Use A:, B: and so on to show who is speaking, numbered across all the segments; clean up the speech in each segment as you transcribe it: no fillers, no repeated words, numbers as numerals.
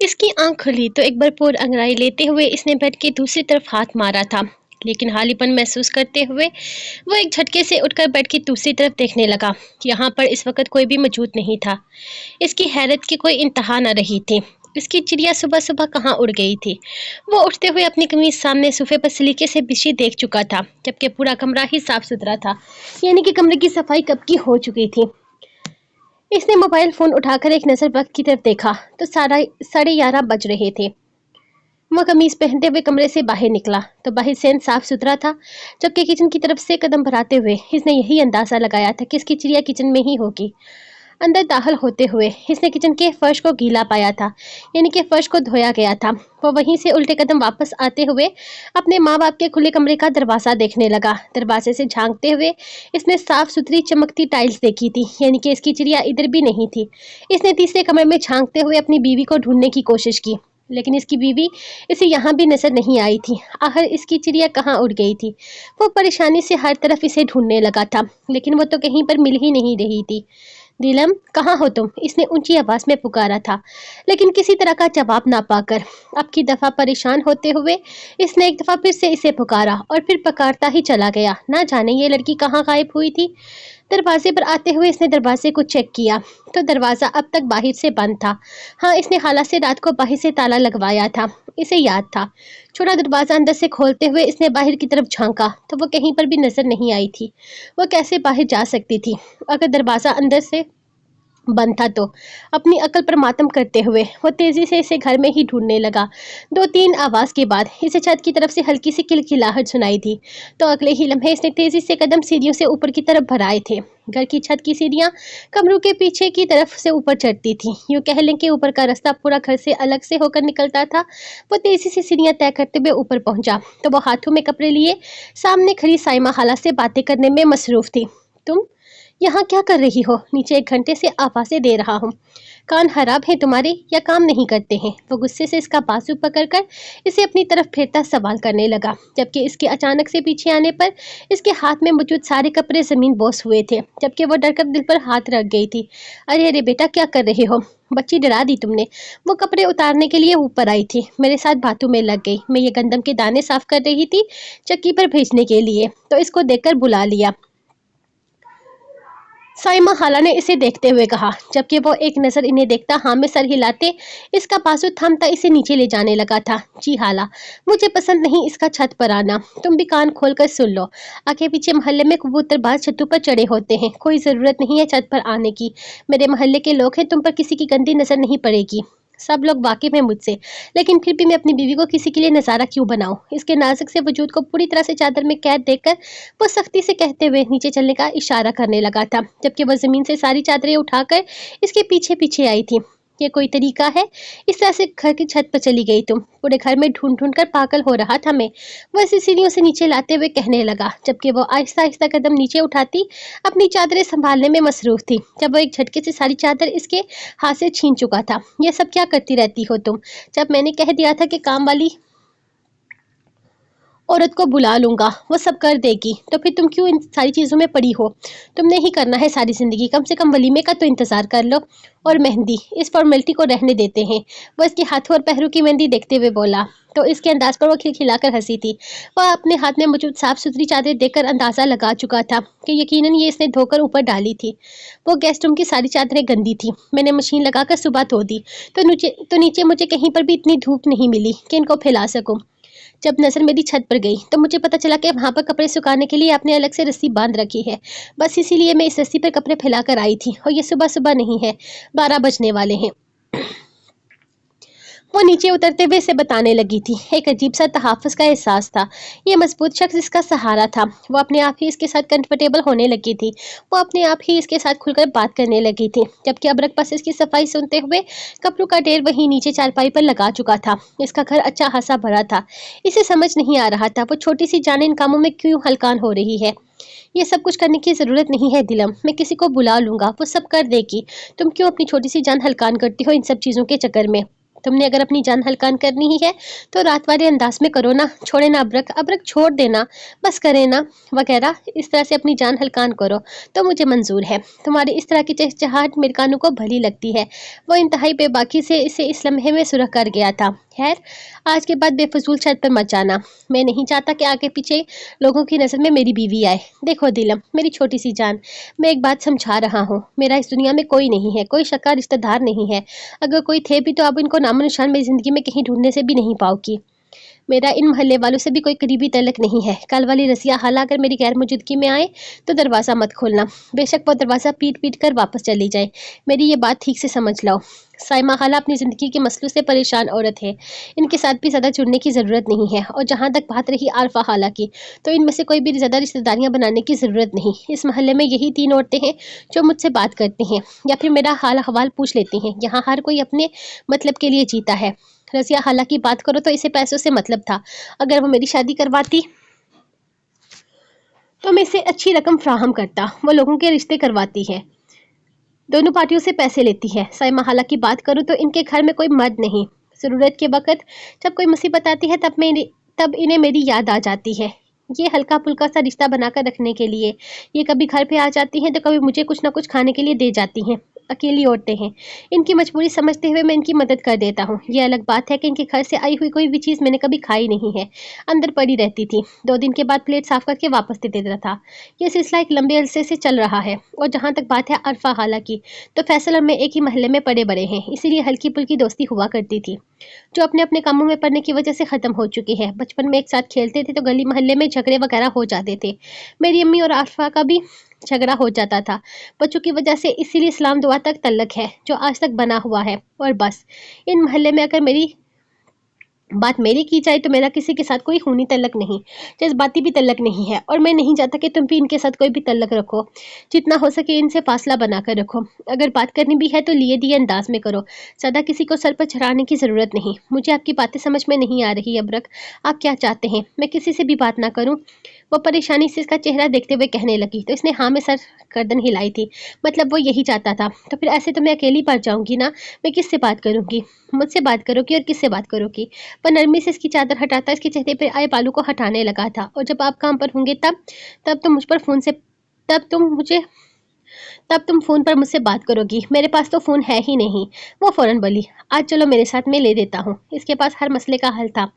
A: اس کی آنکھ کھلی تو ایک بھرپور انگڑائی لیتے ہوئے اس نے بیڈ کی دوسری طرف ہاتھ مارا تھا، لیکن حالیپن محسوس کرتے ہوئے وہ ایک جھٹکے سے اٹھ کر بیڈ کی دوسری طرف دیکھنے لگا۔ یہاں پر اس وقت کوئی بھی موجود نہیں تھا۔ اس کی حیرت کی کوئی انتہا نہ رہی تھی۔ اس کی چڑیا صبح صبح کہاں اڑ گئی تھی؟ وہ اٹھتے ہوئے اپنی قمیض سامنے صوفے پر سلیقے سے بچھی دیکھ چکا تھا، جبکہ پورا کمرہ ہی صاف ستھرا تھا، یعنی کہ کمرے کی صفائی کب کی ہو چکی تھی۔ اس نے موبائل فون اٹھا کر ایک نظر وقت کی طرف دیکھا تو 11:30 بج رہے تھے۔ وہ قمیض پہنتے ہوئے کمرے سے باہر نکلا تو باہر صحن صاف ستھرا تھا، جبکہ کچن کی طرف سے قدم بڑھاتے ہوئے اس نے یہی اندازہ لگایا تھا کہ اس کی چڑیا کچن میں ہی ہوگی۔ اندر داخل ہوتے ہوئے اس نے کچن کے فرش کو گیلا پایا تھا، یعنی کہ فرش کو دھویا گیا تھا۔ وہ وہیں سے الٹے قدم واپس آتے ہوئے اپنے ماں باپ کے کھلے کمرے کا دروازہ دیکھنے لگا۔ دروازے سے جھانکتے ہوئے اس نے صاف ستھری چمکتی ٹائلز دیکھی تھی، یعنی کہ اس کی چڑیا ادھر بھی نہیں تھی۔ اس نے تیسرے کمرے میں جھانکتے ہوئے اپنی بیوی کو ڈھونڈنے کی کوشش کی، لیکن اس کی بیوی اسے یہاں بھی نظر نہیں آئی تھی۔ آخر اس کی چڑیا کہاں اڑ گئی تھی؟ وہ پریشانی سے ہر طرف اسے ڈھونڈنے لگا تھا، لیکن وہ تو کہیں پر مل ہی نہیں رہی تھی۔ دلم، کہاں ہو تم؟ اس نے اونچی آواز میں پکارا تھا، لیکن کسی طرح کا جواب نہ پا کر اب کی دفعہ پریشان ہوتے ہوئے اس نے ایک دفعہ پھر سے اسے پکارا اور پھر پکارتا ہی چلا گیا۔ نہ جانے یہ لڑکی کہاں غائب ہوئی تھی۔ دروازے پر آتے ہوئے اس نے دروازے کو چیک کیا تو دروازہ اب تک باہر سے بند تھا۔ ہاں، اس نے حالہ سے رات کو باہر سے تالا لگوایا تھا، اسے یاد تھا۔ چھوٹا دروازہ اندر سے کھولتے ہوئے اس نے باہر کی طرف جھانکا تو وہ کہیں پر بھی نظر نہیں آئی تھی۔ وہ کیسے باہر جا سکتی تھی اگر دروازہ اندر سے بند تھا؟ تو اپنی عقل پر ماتم کرتے ہوئے وہ تیزی سے اسے گھر میں ہی ڈھونڈنے لگا۔ 2-3 آواز کے بعد اسے چھت کی طرف سے ہلکی سی کلکلاہٹ سنائی دی تو اگلے ہی لمحے اس نے تیزی سے قدم سیڑھیوں سے اوپر کی طرف بڑھائے تھے۔ گھر کی چھت کی سیڑھیاں کمروں کے پیچھے کی طرف سے اوپر چڑھتی تھی، یوں کہہ لیں کہ اوپر کا راستہ پورا گھر سے الگ سے ہو کر نکلتا تھا۔ وہ تیزی سے سیڑھیاں طے کرتے ہوئے اوپر پہنچا تو وہ ہاتھوں میں کپڑے لیے سامنے کھڑی سائمہ خالہ سے باتیں کرنے میں مصروف تھی۔ تم یہاں کیا کر رہی ہو؟ نیچے 1 گھنٹے سے آوازیں دے رہا ہوں، کان خراب ہیں تمہارے یا کام نہیں کرتے ہیں؟ وہ غصے سے اس کا بازو پکڑ کر اسے اپنی طرف پھیرتا سوال کرنے لگا، جبکہ اس کے اچانک سے پیچھے آنے پر اس کے ہاتھ میں موجود سارے کپڑے زمین بوس ہوئے تھے، جبکہ وہ ڈر کر دل پر ہاتھ رکھ گئی تھی۔ ارے بیٹا، کیا کر رہے ہو؟ بچی ڈرا دی تم نے۔ وہ کپڑے اتارنے کے لیے اوپر آئی تھی، میرے ساتھ باتوں میں لگ گئی۔ میں یہ گندم کے دانے صاف کر رہی تھی چکی پر بھیجنے کے لیے تو اس کو دیکھ کر بلا لیا، سائمہ خالہ نے اسے دیکھتے ہوئے کہا، جبکہ وہ ایک نظر انہیں دیکھتا ہاں میں سر ہلاتے اس کا بازو تھامتا اسے نیچے لے جانے لگا تھا۔ جی خالہ، مجھے پسند نہیں اس کا چھت پر آنا، تم بھی کان کھول کر سن لو، آگے پیچھے محلے میں کبوتر باز چھتوں پر چڑھے ہوتے ہیں، کوئی ضرورت نہیں ہے چھت پر آنے کی، میرے محلے کے لوگ ہیں، تم پر کسی کی گندی نظر نہیں پڑے گی، سب لوگ واقف ہیں مجھ سے، لیکن پھر بھی میں اپنی بیوی کو کسی کے لیے نظارہ کیوں بناؤں؟ اس کے نازک سے وجود کو پوری طرح سے چادر میں قید دیکھ کر وہ سختی سے کہتے ہوئے نیچے چلنے کا اشارہ کرنے لگا تھا، جبکہ وہ زمین سے ساری چادریں اٹھا کر اس کے پیچھے پیچھے آئی تھی۔ یہ کوئی طریقہ ہے؟ اس طرح سے گھر کی چھت پر چلی گئی تم؟ پورے گھر میں ڈھونڈ ڈھونڈ کر پاگل ہو رہا تھا میں، وہ اسے سیڑھیوں سے نیچے لاتے ہوئے کہنے لگا، جبکہ وہ آہستہ آہستہ قدم نیچے اٹھاتی اپنی چادریں سنبھالنے میں مصروف تھی، جب وہ ایک جھٹکے سے ساری چادر اس کے ہاتھ سے چھین چکا تھا۔ یہ سب کیا کرتی رہتی ہو تم؟ جب میں نے کہہ دیا تھا کہ کام والی عورت کو بلا لوں گا وہ سب کر دے گی، تو پھر تم کیوں ان ساری چیزوں میں پڑی ہو؟ تم نے ہی کرنا ہے ساری زندگی، کم سے کم ولیمے کا تو انتظار کر لو، اور مہندی، اس فارمیلٹی کو رہنے دیتے ہیں۔ وہ اس کے ہاتھوں اور پہروں کی مہندی دیکھتے ہوئے بولا تو اس کے انداز پر وہ کھلکھلا کر ہنسی تھی۔ وہ اپنے ہاتھ میں موجود صاف ستھری چادر دیکھ کر اندازہ لگا چکا تھا کہ یقیناً یہ اس نے دھو کر اوپر ڈالی تھی۔ وہ گیسٹ روم کی ساری چادریں گندی تھی، میں نے مشین لگا کر صبح دھو دی تو نیچے مجھے کہیں پر بھی اتنی دھوپ نہیں ملی کہ ان کو پھیلا سکوں۔ جب نظر میری چھت پر گئی تو مجھے پتا چلا کہ وہاں پر کپڑے سکھانے کے لیے آپ نے الگ سے رسی باندھ رکھی ہے، بس اسی لیے میں اس رسی پر کپڑے پھیلا کر آئی تھی، اور یہ صبح صبح نہیں ہے، 12 بجنے والے ہیں۔ وہ نیچے اترتے ہوئے اسے بتانے لگی تھی۔ ایک عجیب سا تحفظ کا احساس تھا، یہ مضبوط شخص اس کا سہارا تھا، وہ اپنے آپ ہی اس کے ساتھ کنفرٹیبل ہونے لگی تھی، وہ اپنے آپ ہی اس کے ساتھ کھل کر بات کرنے لگی تھی، جبکہ ابرک پس اس کی صفائی سنتے ہوئے کپڑوں کا ڈھیر وہیں نیچے چارپائی پر لگا چکا تھا۔ اس کا گھر اچھا خاصا بھرا تھا، اسے سمجھ نہیں آ رہا تھا وہ چھوٹی سی جان ان کاموں میں کیوں ہلکان ہو رہی ہے۔ یہ سب کچھ کرنے کی ضرورت نہیں ہے دلم، میں کسی کو بلا لوں گا، وہ سب کر دے گی، تم کیوں اپنی چھوٹی سی جان ہلکان کرتی ہو ان سب چیزوں کے چکر میں؟ तुमने अगर अपनी जान हल्कान करनी ही है तो रात वाले अंदाज में करो ना, छोड़े ना अब्रक, अब्रक छोड़ देना, बस करे ना वगैरह, इस तरह से अपनी जान हल्कान करो तो मुझे मंजूर है। तुम्हारी इस तरह की चहचहाट मेरे कानों को भली लगती है। वो इंतहाई बेबाकी से इसे इस लम्हे में सुरख कर गया था। खैर, आज के बाद बेफजूल छत पर मत जाना। मैं नहीं चाहता कि आगे पीछे लोगों की नज़र में मेरी बीवी आए। देखो दिलम, मेरी छोटी सी जान, मैं एक बात समझा रहा हूँ। मेरा इस दुनिया में कोई नहीं है, कोई शक्का रिश्तेदार नहीं है। अगर कोई थे भी तो अब इनको नामो निशान मेरी ज़िंदगी में कहीं ढूंढने से भी नहीं पाओगी। मेरा इन मोहल्ले वालों से भी कोई करीबी तल्लक नहीं है। कल वाली रसिया हाला अगर मेरी गैर मौजूदगी में आए तो दरवाज़ा मत खोलना। बेशक वो दरवाज़ा पीट पीट कर वापस चली जाए, मेरी ये बात ठीक से समझ लो। साइमा हाला अपनी ज़िंदगी के मसलों से परेशान औरत है, इनके साथ भी ज़्यादा जुड़ने की ज़रूरत नहीं है। और जहाँ तक बात रही आरफा हाला की, तो इनमें से कोई भी ज़्यादा रिश्तेदारियाँ बनाने की ज़रूरत नहीं। इस मोहल्ले में यही 3 औरतें हैं जो मुझसे बात करती हैं या फिर मेरा हाल हवाल पूछ लेती हैं। यहाँ हर कोई अपने मतलब के लिए जीता है। रज़िया हाला की बात करो तो इसे पैसों से मतलब था। अगर वो मेरी शादी करवाती तो मैं इसे अच्छी रकम फ्राहम करता। वो लोगों के रिश्ते करवाती है, दोनों पार्टियों से पैसे लेती है। साइमा हाला की बात करूँ तो इनके घर में कोई मर्द नहीं। ज़रूरत के वक़्त जब कोई मुसीबत आती है तब इन्हें मेरी याद आ जाती है। ये हल्का फुल्का सा रिश्ता बनाकर रखने के लिए ये कभी घर पे आ जाती हैं तो कभी मुझे कुछ ना कुछ खाने के लिए दे जाती हैं। अकेली औरतें हैं, इनकी मजबूरी समझते हुए मैं इनकी मदद कर देता हूँ। ये अलग बात है कि इनके घर से आई हुई कोई भी चीज़ मैंने कभी खाई नहीं है, अंदर पड़ी रहती थी। 2 दिन के बाद प्लेट साफ करके वापस दे देता था। ये सिलसिला एक लंबे अरसे से चल रहा है। और जहाँ तक बात है अरफा हाला की, तो फैसल और मैं एक ही महल्ले में पड़े बड़े हैं, इसीलिए हल्की फुल्की दोस्ती हुआ करती थी, जो अपने अपने कामों में पड़ने की वजह से ख़त्म हो चुकी है। बचपन में एक साथ खेलते थे तो गली मोहल्ले में झगड़े वगैरह हो जाते थे। मेरी अम्मी और अरफा का भी झगड़ा हो जाता था बच्चों की वजह से, इसीलिए इस्लाम दुआ तक तल्लक है जो आज तक बना हुआ है। और बस इन मोहल्ले में अगर बात मेरी की जाए तो मेरा किसी के साथ कोई खूनी तल्लक नहीं, जज्बाती भी तल्लक नहीं है। और मैं नहीं चाहता कि तुम भी इनके साथ कोई भी तल्लक रखो। जितना हो सके इनसे फासला बनाकर रखो। अगर बात करनी भी है तो लिए दिए अंदाज में करो, ज़्यादा किसी को सर पर चढ़ाने की ज़रूरत नहीं। मुझे आपकी बातें समझ में नहीं आ रही अबरक, आप क्या चाहते हैं मैं किसी से भी बात ना करूँ? वो परेशानी से इसका चेहरा देखते हुए कहने लगी तो इसने हाँ में सर गर्दन हिलाई थी। मतलब वो यही चाहता था। तो फिर ऐसे तो मैं अकेली पड़ जाऊंगी ना, मैं किससे बात करूंगी? मुझसे बात करोगी और किससे बात करोगी? पर नरमी से इसकी चादर हटाता इसके चेहरे पर आए बालों को हटाने लगा था। और जब आप काम पर होंगे तब तुम मुझ पर फ़ोन से तब तुम मुझे तब तुम फ़ोन पर मुझसे बात करोगी। मेरे पास तो फ़ोन है ही नहीं। वो फ़ौरन बोली, आज चलो मेरे साथ, मैं ले देता हूँ। इसके पास हर मसले का हल था।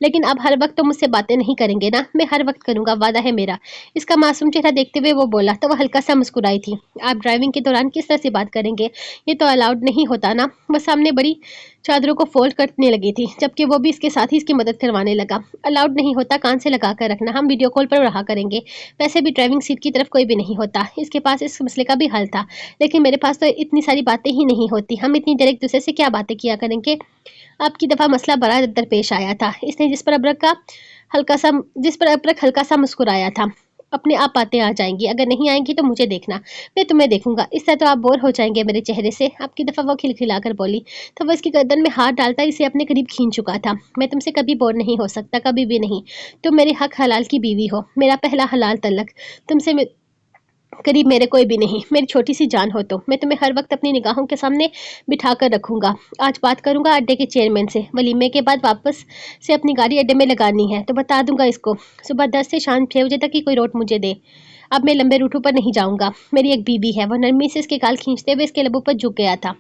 A: लेकिन अब हर वक्त तो मुझसे बातें नहीं करेंगे ना? मैं हर वक्त करूँगा, वादा है मेरा। इसका मासूम चेहरा देखते हुए वो बोला तो वह हल्का सा मुस्कुराई थी। आप ड्राइविंग के दौरान किस तरह से बात करेंगे? ये तो अलाउड नहीं होता ना। वह सामने बड़ी चादरों को फोल्ड करने लगी थी, जबकि वो भी इसके साथ ही इसकी मदद करवाने लगा। अलाउड नहीं होता, कान से लगा कर रखना, हम वीडियो कॉल पर रहा करेंगे। वैसे भी ड्राइविंग सीट की तरफ कोई भी नहीं होता। इसके पास इस मसले का भी हल था, लेकिन मेरे पास तो इतनी सारी बातें ही नहीं होती। हम इतनी देर एक दूसरे से क्या बातें किया करेंगे? अब की दफ़ा मसला बड़ा दरपेश आया था। इसने जिस पर अबरक हल्का सा मुस्कुराया था। अपने आप बातें आ जाएंगी, अगर नहीं आएंगी तो मुझे देखना, मैं तुम्हें देखूंगा। इस तरह तो आप बोर हो जाएंगे मेरे चेहरे से। अब की दफ़ा वो खिलखिला कर बोली तो वह इसकी गर्दन में हाथ डालता इसे अपने करीब खींच चुका था। मैं तुमसे कभी बोर नहीं हो सकता, कभी भी नहीं। तुम मेरे हक हलाल की बीवी हो, मेरा पहला हलाल तलक। तुमसे करीब मेरे कोई भी नहीं। मेरी छोटी सी जान हो तो मैं तुम्हें हर वक्त अपनी निगाहों के सामने बिठा कर रखूंगा। आज बात करूंगा अड्डे के चेयरमैन से। वलीमे के बाद वापस से अपनी गाड़ी अड्डे में लगानी है तो बता दूंगा इसको, सुबह 10 से शाम 6 बजे तक की कोई रोट मुझे दे। अब मैं लंबे रूटों पर नहीं जाऊंगा। मेरी एक बीबी है। वह नरमी से इसके गाल खींचते हुए इसके लबों पर झुक गया था।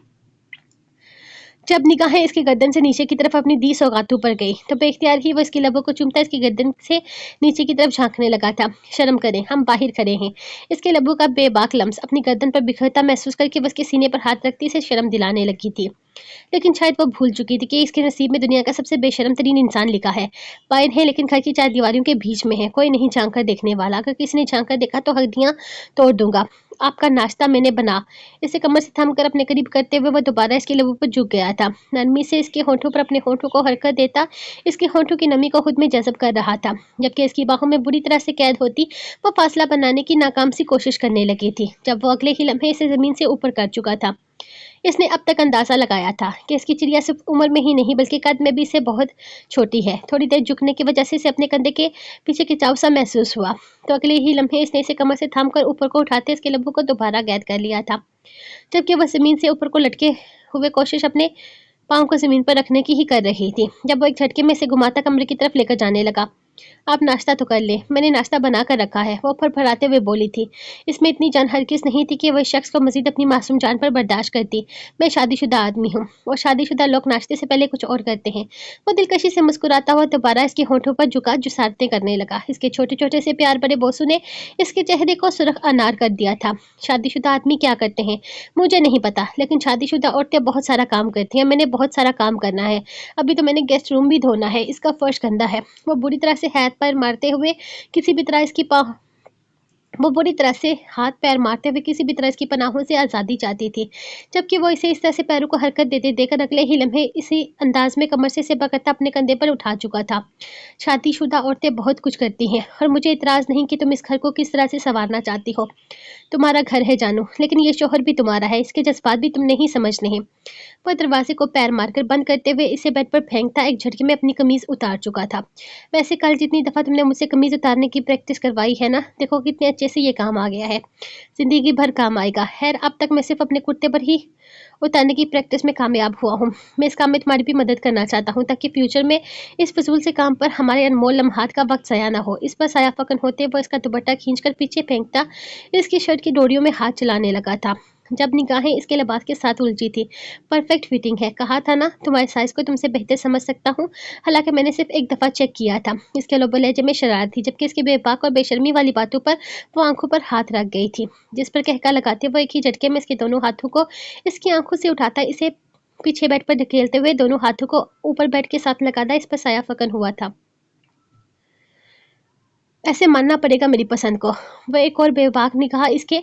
A: जब निगाहें इसकी गर्दन से नीचे की तरफ अपनी दी सौगातों पर गई तो बेख्तियार ही वो इसकी लबों को चूमता इसकी गर्दन से नीचे की तरफ झांकने लगा था। शर्म करें, हम बाहर खड़े हैं। इसके लबों का बेबाक लम्स अपनी गर्दन पर बिखरता महसूस करके वो इसके सीने पर हाथ रखती इसे शर्म दिलाने लगी थी। लेकिन शायद वो भूल चुकी थी कि इसके नसीब में दुनिया का सबसे बेशर्म तरीन इंसान लिखा है। बाहर है लेकिन घर की 4 दीवारों के बीच में है, कोई नहीं झांक कर देखने वाला। अगर किसी ने झांक कर देखा तो हड्डियां तोड़ दूंगा। आपका नाश्ता मैंने बना। इसे कमर से थम कर अपने करीब करते हुए वह दोबारा इसके लबों पर झुक गया था। नरमी से इसके होंठों पर अपने होंठों को हरकत देता इसके होंठों की नमी को खुद में जज़ब कर रहा था, जबकि इसकी बाहों में बुरी तरह से कैद होती वो फासला बनाने की नाकाम सी कोशिश करने लगी थी। जब वो अगले ही लम्हे इसे ज़मीन से ऊपर कर चुका था। इसने अब तक अंदाज़ा लगाया था कि इसकी चिड़िया सिर्फ उम्र में ही नहीं बल्कि कद में भी इससे बहुत छोटी है। थोड़ी देर झुकने की वजह से इसे अपने कंधे के पीछे खिंचाव सा महसूस हुआ तो अगले ही लम्हे इसने इसे कमर से थाम कर ऊपर को उठाते इसके लबों को दोबारा कैद कर लिया था, जबकि वह ज़मीन से ऊपर को लटके हुए कोशिश अपने पाँव को ज़मीन पर रखने की ही कर रही थी जब वो एक झटके में से घुमाता कमरे की तरफ लेकर जाने लगा। आप नाश्ता तो कर ले, मैंने नाश्ता बना कर रखा है, वो फड़फड़ाते हुए बोली थी। इसमें इतनी जान हरगिज़ नहीं थी कि वह शख्स को मजीद अपनी मासूम जान पर बर्दाश्त करती। मैं शादीशुदा आदमी हूँ और शादीशुदा लोग नाश्ते से पहले कुछ और करते हैं। वो दिलकशी से मुस्कुराता हुआ दोबारा इसके होठों पर झुका जुसारते करने लगा। इसके छोटे छोटे से प्यार भरे बोसों ने इसके चेहरे को सुर्ख अनार कर दिया था। शादीशुदा आदमी क्या करते हैं मुझे नहीं पता, लेकिन शादीशुदा औरतें बहुत सारा काम करती हैं। मैंने बहुत सारा काम करना है। अभी तो मैंने गेस्ट रूम भी धोना है, इसका फर्श गंदा है। वो बुरी तरह से हाथ पैर मारते हुए किसी भी तरह इसकी वो बुरी तरह से हाथ पैर मारते हुए किसी भी तरह इसकी पनाहों से आज़ादी चाहती थी, जबकि वो इसे इस तरह से पैरों को हरकत देते देकर अगले ही लम्हे इसी अंदाज में कमर से बकता अपने कंधे पर उठा चुका था। शादीशुदा औरतें बहुत कुछ करती हैं और मुझे इतराज़ नहीं कि तुम इस घर को किस तरह से संवारना चाहती हो। तुम्हारा घर है जानू, लेकिन ये शोहर भी तुम्हारा है, इसके जज्बात भी तुम नहीं समझने हैं। वह दरवाजे को पैर मारकर बंद करते हुए इसे बेड पर फेंकता एक झटके में अपनी कमीज उतार चुका था। वैसे कल जितनी दफ़ा तुमने मुझसे कमीज उतारने की प्रैक्टिस करवाई है ना, देखो कितने अच्छे से ये काम आ गया है, जिंदगी भर काम आएगा। खैर अब तक मैं सिर्फ अपने कुर्ते पर ही उतारने की प्रैक्टिस में कामयाब हुआ हूँ। मैं इस काम में तुम्हारी भी मदद करना चाहता हूँ ताकि फ्यूचर में इस फजूल से काम पर हमारे अनमोल लम्हात का वक्त ज़ाया ना हो। इस पर साया फकन होते वो इसका दुपट्टा खींचकर पीछे फेंकता इसकी शर्ट की डोरियों में हाथ चलाने लगा था, जब निगाहें इसके लिबास के साथ उलझी थी। परफेक्ट फिटिंग है, कहा था ना तुम्हारे साइज को तुमसे बेहतर समझ सकता हूँ। हालांकि मैंने सिर्फ एक दफ़ा चेक किया था। इसके लबो लहजे में शरारत थी, जबकि इसकी बेबाक और बेशर्मी वाली बातों पर वो आंखों पर हाथ रख गई थी, जिस पर कहका लगाते वो एक ही झटके में इसके दोनों हाथों को इसकी आंखों से उठाता इसे पीछे बेड पर धकेलते हुए दोनों हाथों को ऊपर बेड के साथ लगाता इस पर साया फकन हुआ था। ऐसे मानना पड़ेगा मेरी पसंद को। वह एक और बेबाक निगाह इसके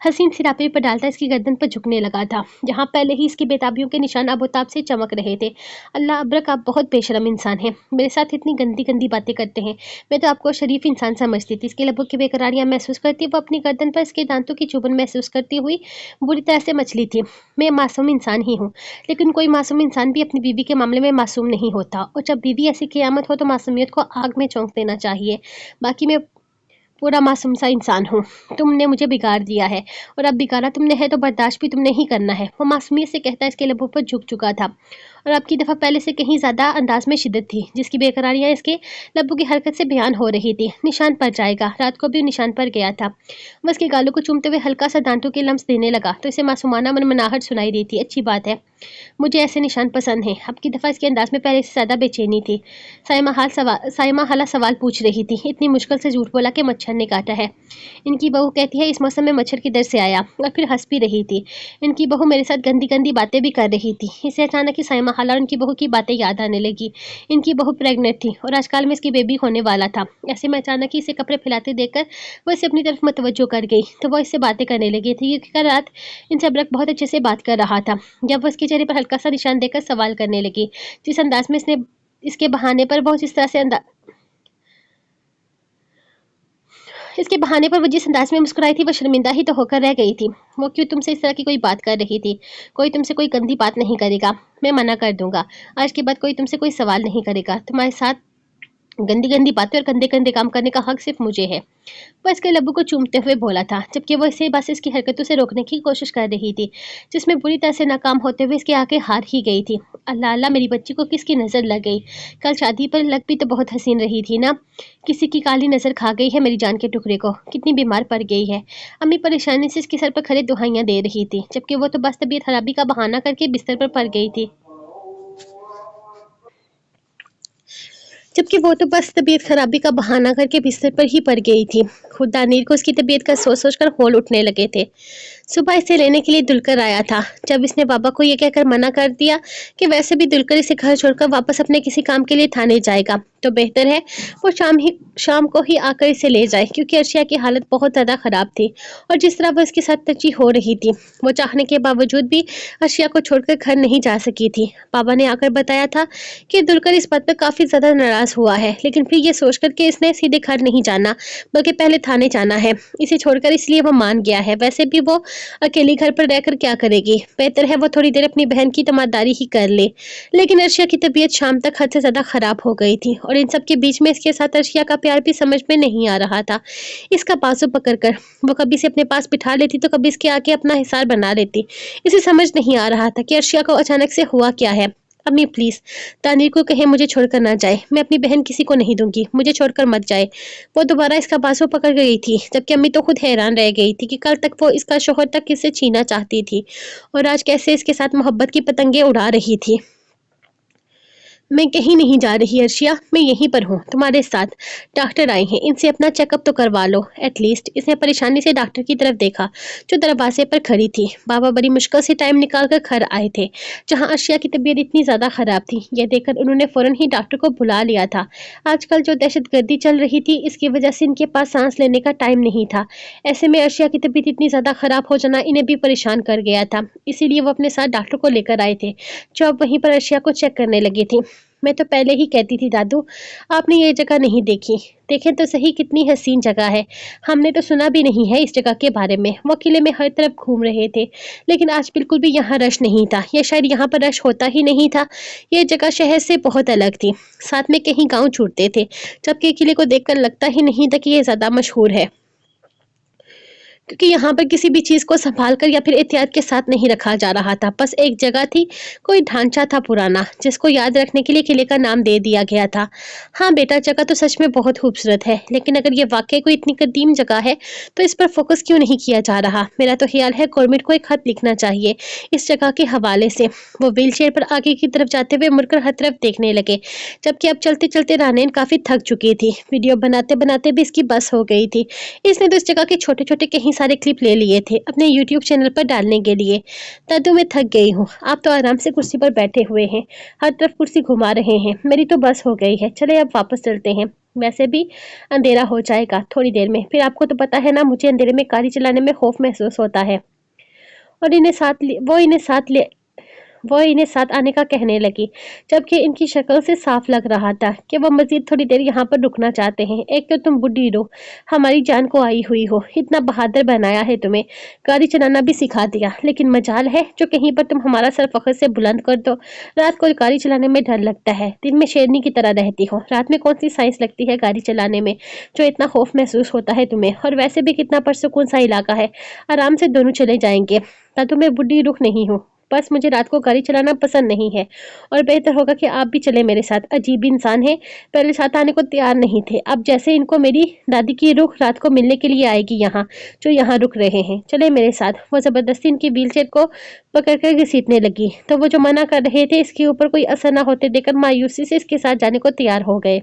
A: हसीन सिरापे पर डालता इसकी गर्दन पर झुकने लगा था, जहाँ पहले ही इसकी बेताबियों के निशान अबोताब से चमक रहे थे। अल्लाह अब्रक, आप बहुत बेशरम इंसान हैं, मेरे साथ इतनी गंदी गंदी बातें करते हैं। मैं तो आपको शरीफ इंसान समझती थी। इसके लबों की बेकरारियाँ महसूस करती वो अपनी गर्दन पर इसके दांतों की चुभन महसूस करती हुई बुरी तरह से मचली थी। मैं मासूम इंसान ही हूँ, लेकिन कोई मासूम इंसान भी अपनी बीवी के मामले में मासूम नहीं होता, और जब बीवी ऐसी क़यामत हो तो मासूमियत को आग में झोंक देना चाहिए। बाकी मैं पूरा मासूम सा इंसान हूँ। तुमने मुझे बिगाड़ दिया है, और अब बिगाड़ा तुमने है तो बर्दाश्त भी तुमने ही करना है। वो मासूमियत से कहता इसके लबों पर झुक चुका था, और अब की दफ़ा पहले से कहीं ज़्यादा अंदाज में शिद्दत थी, जिसकी बेकरारियाँ इसके लबों की हरकत से बयान हो रही थी। निशान पर जाएगा, रात को भी निशान पर गया था। वह उसके गालों को चूमते हुए हल्का सा दांतों के लम्स देने लगा तो इसे मासूमाना मनमनाहट सुनाई दी थी। अच्छी बात है, मुझे ऐसे निशान पसंद हैं। अब की दफ़ा इसके अंदाज में पहले से ज़्यादा बेचैनी थी। साइमा हाला सवाल पूछ रही थी, इतनी मुश्किल से झूठ बोला कि मच्छर ने काटा है। इनकी बहू कहती है इस मौसम में मच्छर किधर से आया, और फिर हंस भी रही थी। इनकी बहू मेरे साथ गंदी गंदी बातें भी कर रही थी। इसे अचानक ही साइमा हाला और उनकी बहू की बातें याद आने लगी। इनकी बहू प्रेग्नेंट थी और आजकल में इसकी बेबी होने वाला था। ऐसे में अचानक ही इसे कपड़े फैलाते देखकर वो इसे अपनी तरफ मतवज्जो कर गई, तो वो इससे बातें करने लगी थी, क्योंकि कल रात इनसे अब्रक बहुत अच्छे से बात कर रहा था। जब वो इसके चेहरे पर हल्का सा निशान देकर सवाल करने लगी, जिस अंदाज में इसने इसके बहाने पर वो जिस तरह से इसके बहाने पर वो जिस अंदाज में मुस्कुराई थी, वो शर्मिंदा ही तो होकर रह गई थी। वो क्यों तुमसे इस तरह की कोई बात कर रही थी? कोई तुमसे कोई गंदी बात नहीं करेगा, मैं मना कर दूंगा। आज के बाद कोई तुमसे कोई सवाल नहीं करेगा। तुम्हारे साथ गंदी गंदी बातें और गंदे गंदे काम करने का हक सिर्फ मुझे है। वह इसके लबों को चूमते हुए बोला था, जबकि वो इसे बस इसकी हरकतों से रोकने की कोशिश कर रही थी, जिसमें बुरी तरह से नाकाम होते हुए इसकी आंखें हार ही गई थी। अल्लाह अल्लाह, मेरी बच्ची को किसकी नज़र लग गई? कल शादी पर लग भी तो बहुत हसीन रही थी ना। किसी की काली नज़र खा गई है मेरी जान के टुकड़े को। कितनी बीमार पड़ गई है। अम्मी परेशानी से इसके सर पर खड़े दुहाइयाँ दे रही थी, जबकि वो तो बस तबीयत खराबी का बहाना करके बिस्तर पर पड़ गई थी। जबकि वो तो बस तबीयत खराबी का बहाना करके बिस्तर पर ही पड़ गई थी। खुद दानीर को उसकी तबीयत का सोच सोच कर होल उठने लगे थे। सुबह इसे लेने के लिए दुलकर आया था। जब इसने बाबा को ये कहकर मना कर दिया कि वैसे भी दुलकर इसे घर छोड़कर वापस अपने किसी काम के लिए थाने जाएगा, तो बेहतर है वो शाम को ही आकर इसे ले जाए, क्योंकि अर्शिया की हालत बहुत ज़्यादा ख़राब थी और जिस तरह वो इसके साथ टची हो रही थी, वो चाहने के बावजूद भी अर्शिया को छोड़कर घर नहीं जा सकी थी। बाबा ने आकर बताया था कि दुलकर इस बात पर काफ़ी ज़्यादा नाराज़ हुआ है, लेकिन फिर ये सोच कर कि इसने सीधे घर नहीं जाना बल्कि पहले थाने जाना है, इसे छोड़कर, इसलिए वो मान गया है। वैसे भी वो अकेली घर पर रहकर क्या करेगी, बेहतर है वो थोड़ी देर अपनी बहन की तमादारी ही कर ले। लेकिन अर्शिया की तबीयत शाम तक हद से ज़्यादा ख़राब हो गई थी, और इन सब के बीच में इसके साथ अर्शिया का प्यार भी समझ में नहीं आ रहा था। इसका बाजू पकड़कर वो कभी इसे अपने पास बिठा लेती तो कभी इसके आगे अपना हिसार बना लेती। इसे समझ नहीं आ रहा था कि अर्शिया को अचानक से हुआ क्या है। अम्मी प्लीज, तानीर को कहे मुझे छोड़कर ना जाए, मैं अपनी बहन किसी को नहीं दूंगी, मुझे छोड़कर मत जाए। वो दोबारा इसका बाजू पकड़ गई थी, जबकि अम्मी तो खुद हैरान रह गई थी कि कल तक वो इसका शोहर तक किसे छीना चाहती थी और आज कैसे इसके साथ मोहब्बत की पतंगे उड़ा रही थी। मैं कहीं नहीं जा रही अर्शिया, मैं यहीं पर हूँ तुम्हारे साथ। डॉक्टर आए हैं, इनसे अपना चेकअप तो करवा लो एटलीस्ट। इसने परेशानी से डॉक्टर की तरफ देखा जो दरवाजे पर खड़ी थी। बाबा बड़ी मुश्किल से टाइम निकाल कर घर आए थे जहाँ अर्शिया की तबीयत इतनी ज्यादा खराब थी। यह देखकर उन्होंने फौरन ही डॉक्टर को बुला लिया था। आजकल जो दहशतगर्दी चल रही थी इसकी वजह से इनके पास सांस लेने का टाइम नहीं था। ऐसे में अर्शिया की तबीयत इतनी ज्यादा खराब हो जाना इन्हें भी परेशान कर गया था, इसीलिए वो अपने साथ डॉक्टर को लेकर आए थे जो अब वहीं पर अर्शिया को चेक करने लगी थी। मैं तो पहले ही कहती थी दादू, आपने ये जगह नहीं देखी। देखें तो सही कितनी हसीन जगह है, हमने तो सुना भी नहीं है इस जगह के बारे में। वो किले में हर तरफ घूम रहे थे लेकिन आज बिल्कुल भी यहाँ रश नहीं था, या शायद यहाँ पर रश होता ही नहीं था। ये जगह शहर से बहुत अलग थी, साथ में कहीं गाँव छूटते थे, जबकि किले को देखकर लगता ही नहीं था कि ये ज्यादा मशहूर है, क्योंकि यहाँ पर किसी भी चीज को संभाल कर या फिर एहतियात के साथ नहीं रखा जा रहा था। बस एक जगह थी, कोई ढांचा था पुराना जिसको याद रखने के लिए किले का नाम दे दिया गया था। हाँ बेटा, जगह तो सच में बहुत खूबसूरत है, लेकिन अगर ये वाकई कोई इतनी कदीम जगह है तो इस पर फोकस क्यों नहीं किया जा रहा। मेरा तो ख्याल है गवर्नमेंट को एक खत लिखना चाहिए इस जगह के हवाले से। वो व्हील चेयर पर आगे की तरफ जाते हुए मुड़कर हर तरफ देखने लगे, जबकि अब चलते चलते रानीन काफी थक चुकी थी। वीडियो बनाते बनाते भी इसकी बस हो गई थी। इसने तो इस जगह के छोटे छोटे कहीं सारे क्लिप ले लिए थे अपने यूट्यूब चैनल पर डालने के लिए। दादू मैं थक गई हूँ, आप तो आराम से कुर्सी पर बैठे हुए हैं, हर तरफ कुर्सी घुमा रहे हैं, मेरी तो बस हो गई है, चले अब वापस चलते हैं। वैसे भी अंधेरा हो जाएगा थोड़ी देर में, फिर आपको तो पता है ना मुझे अंधेरे में गाड़ी चलाने में खौफ महसूस होता है। और वो इन्हें साथ आने का कहने लगी, जबकि इनकी शक्ल से साफ लग रहा था कि वो मजीद थोड़ी देर यहाँ पर रुकना चाहते हैं। एक तो तुम बुढ़ी हो, हमारी जान को आई हुई हो, इतना बहादुर बनाया है तुम्हें, गाड़ी चलाना भी सिखा दिया, लेकिन मजाल है जो कहीं पर तुम हमारा सर फखर से बुलंद कर दो। रात को गाड़ी चलाने में डर लगता है, दिन में शेरनी की तरह रहती हो, रात में कौन सी साइंस लगती है गाड़ी चलाने में जो इतना खौफ महसूस होता है तुम्हें। और वैसे भी कितना परसुकून सा इलाका है, आराम से दोनों चले जाएंगे। ना तो मैं बुढ़ी रुख नहीं हूँ, बस मुझे रात को गाड़ी चलाना पसंद नहीं है, और बेहतर होगा कि आप भी चले मेरे साथ। अजीब इंसान है, पहले साथ आने को तैयार नहीं थे, अब जैसे इनको मेरी दादी की रूह रात को मिलने के लिए आएगी यहाँ, जो यहाँ रुक रहे हैं, चले मेरे साथ। वो जबरदस्ती इनकी व्हीलचेयर को पकड़कर घसीटने लगी, तो वो जो मना कर रहे थे इसके ऊपर कोई असर न होते देखकर मायूसी से इसके साथ जाने को तैयार हो गए।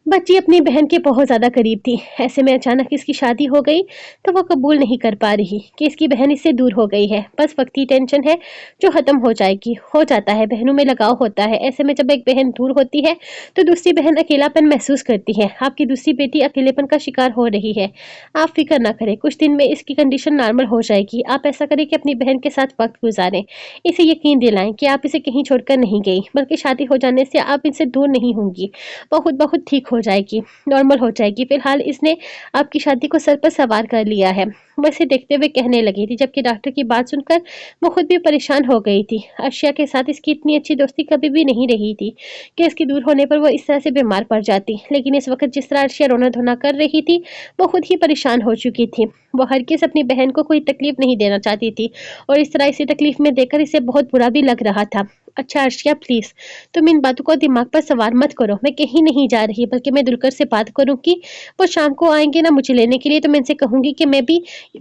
A: बच्ची अपनी बहन के बहुत ज्यादा करीब थी, ऐसे में अचानक इसकी शादी हो गई तो वो कबूल नहीं कर पा रही कि इसकी बहन इससे दूर हो गई है। बस वक्ती टेंशन है जो खत्म हो जाएगी। हो जाता है, बहनों में लगाव होता है, ऐसे में जब एक बहन दूर होती है तो दूसरी बहन अकेलापन महसूस करती है। आपकी दूसरी बेटी अकेलेपन का शिकार हो रही है, आप फिक्र ना करें, कुछ दिन में इसकी कंडीशन नॉर्मल हो जाएगी। आप ऐसा करें कि अपनी बहन के साथ वक्त गुजारें, इसे यकीन दिलाएं कि आप इसे कहीं छोड़कर नहीं गई, बल्कि शादी हो जाने से आप इनसे दूर नहीं होंगी, बहुत बहुत ठीक हो जाएगी, नॉर्मल हो जाएगी। फिलहाल इसने आपकी शादी को सर पर सवार कर लिया है, वैसे देखते हुए कहने लगी थी, जबकि डॉक्टर की बात सुनकर वो खुद भी परेशान हो गई थी। अर्शिया के साथ इसकी इतनी अच्छी दोस्ती कभी भी नहीं रही थी कि इसकी दूर होने पर वो इस तरह से बीमार पड़ जाती, लेकिन इस वक्त जिस तरह अर्शिया रोना धोना कर रही थी वो खुद ही परेशान हो चुकी थी। वो हरगिज़ अपनी बहन को कोई तकलीफ नहीं देना चाहती थी, और इस तरह इसे तकलीफ में देकर इसे बहुत बुरा भी लग रहा था। अच्छा अर्शिया प्लीज, तुम इन बातों को दिमाग पर सवार मत करो, मैं कहीं नहीं जा रही, बल्कि मैं दुलकर से बात करूंगी, वो शाम को आएंगे ना मुझे लेने के लिए, तो मैं इनसे कहूंगी कि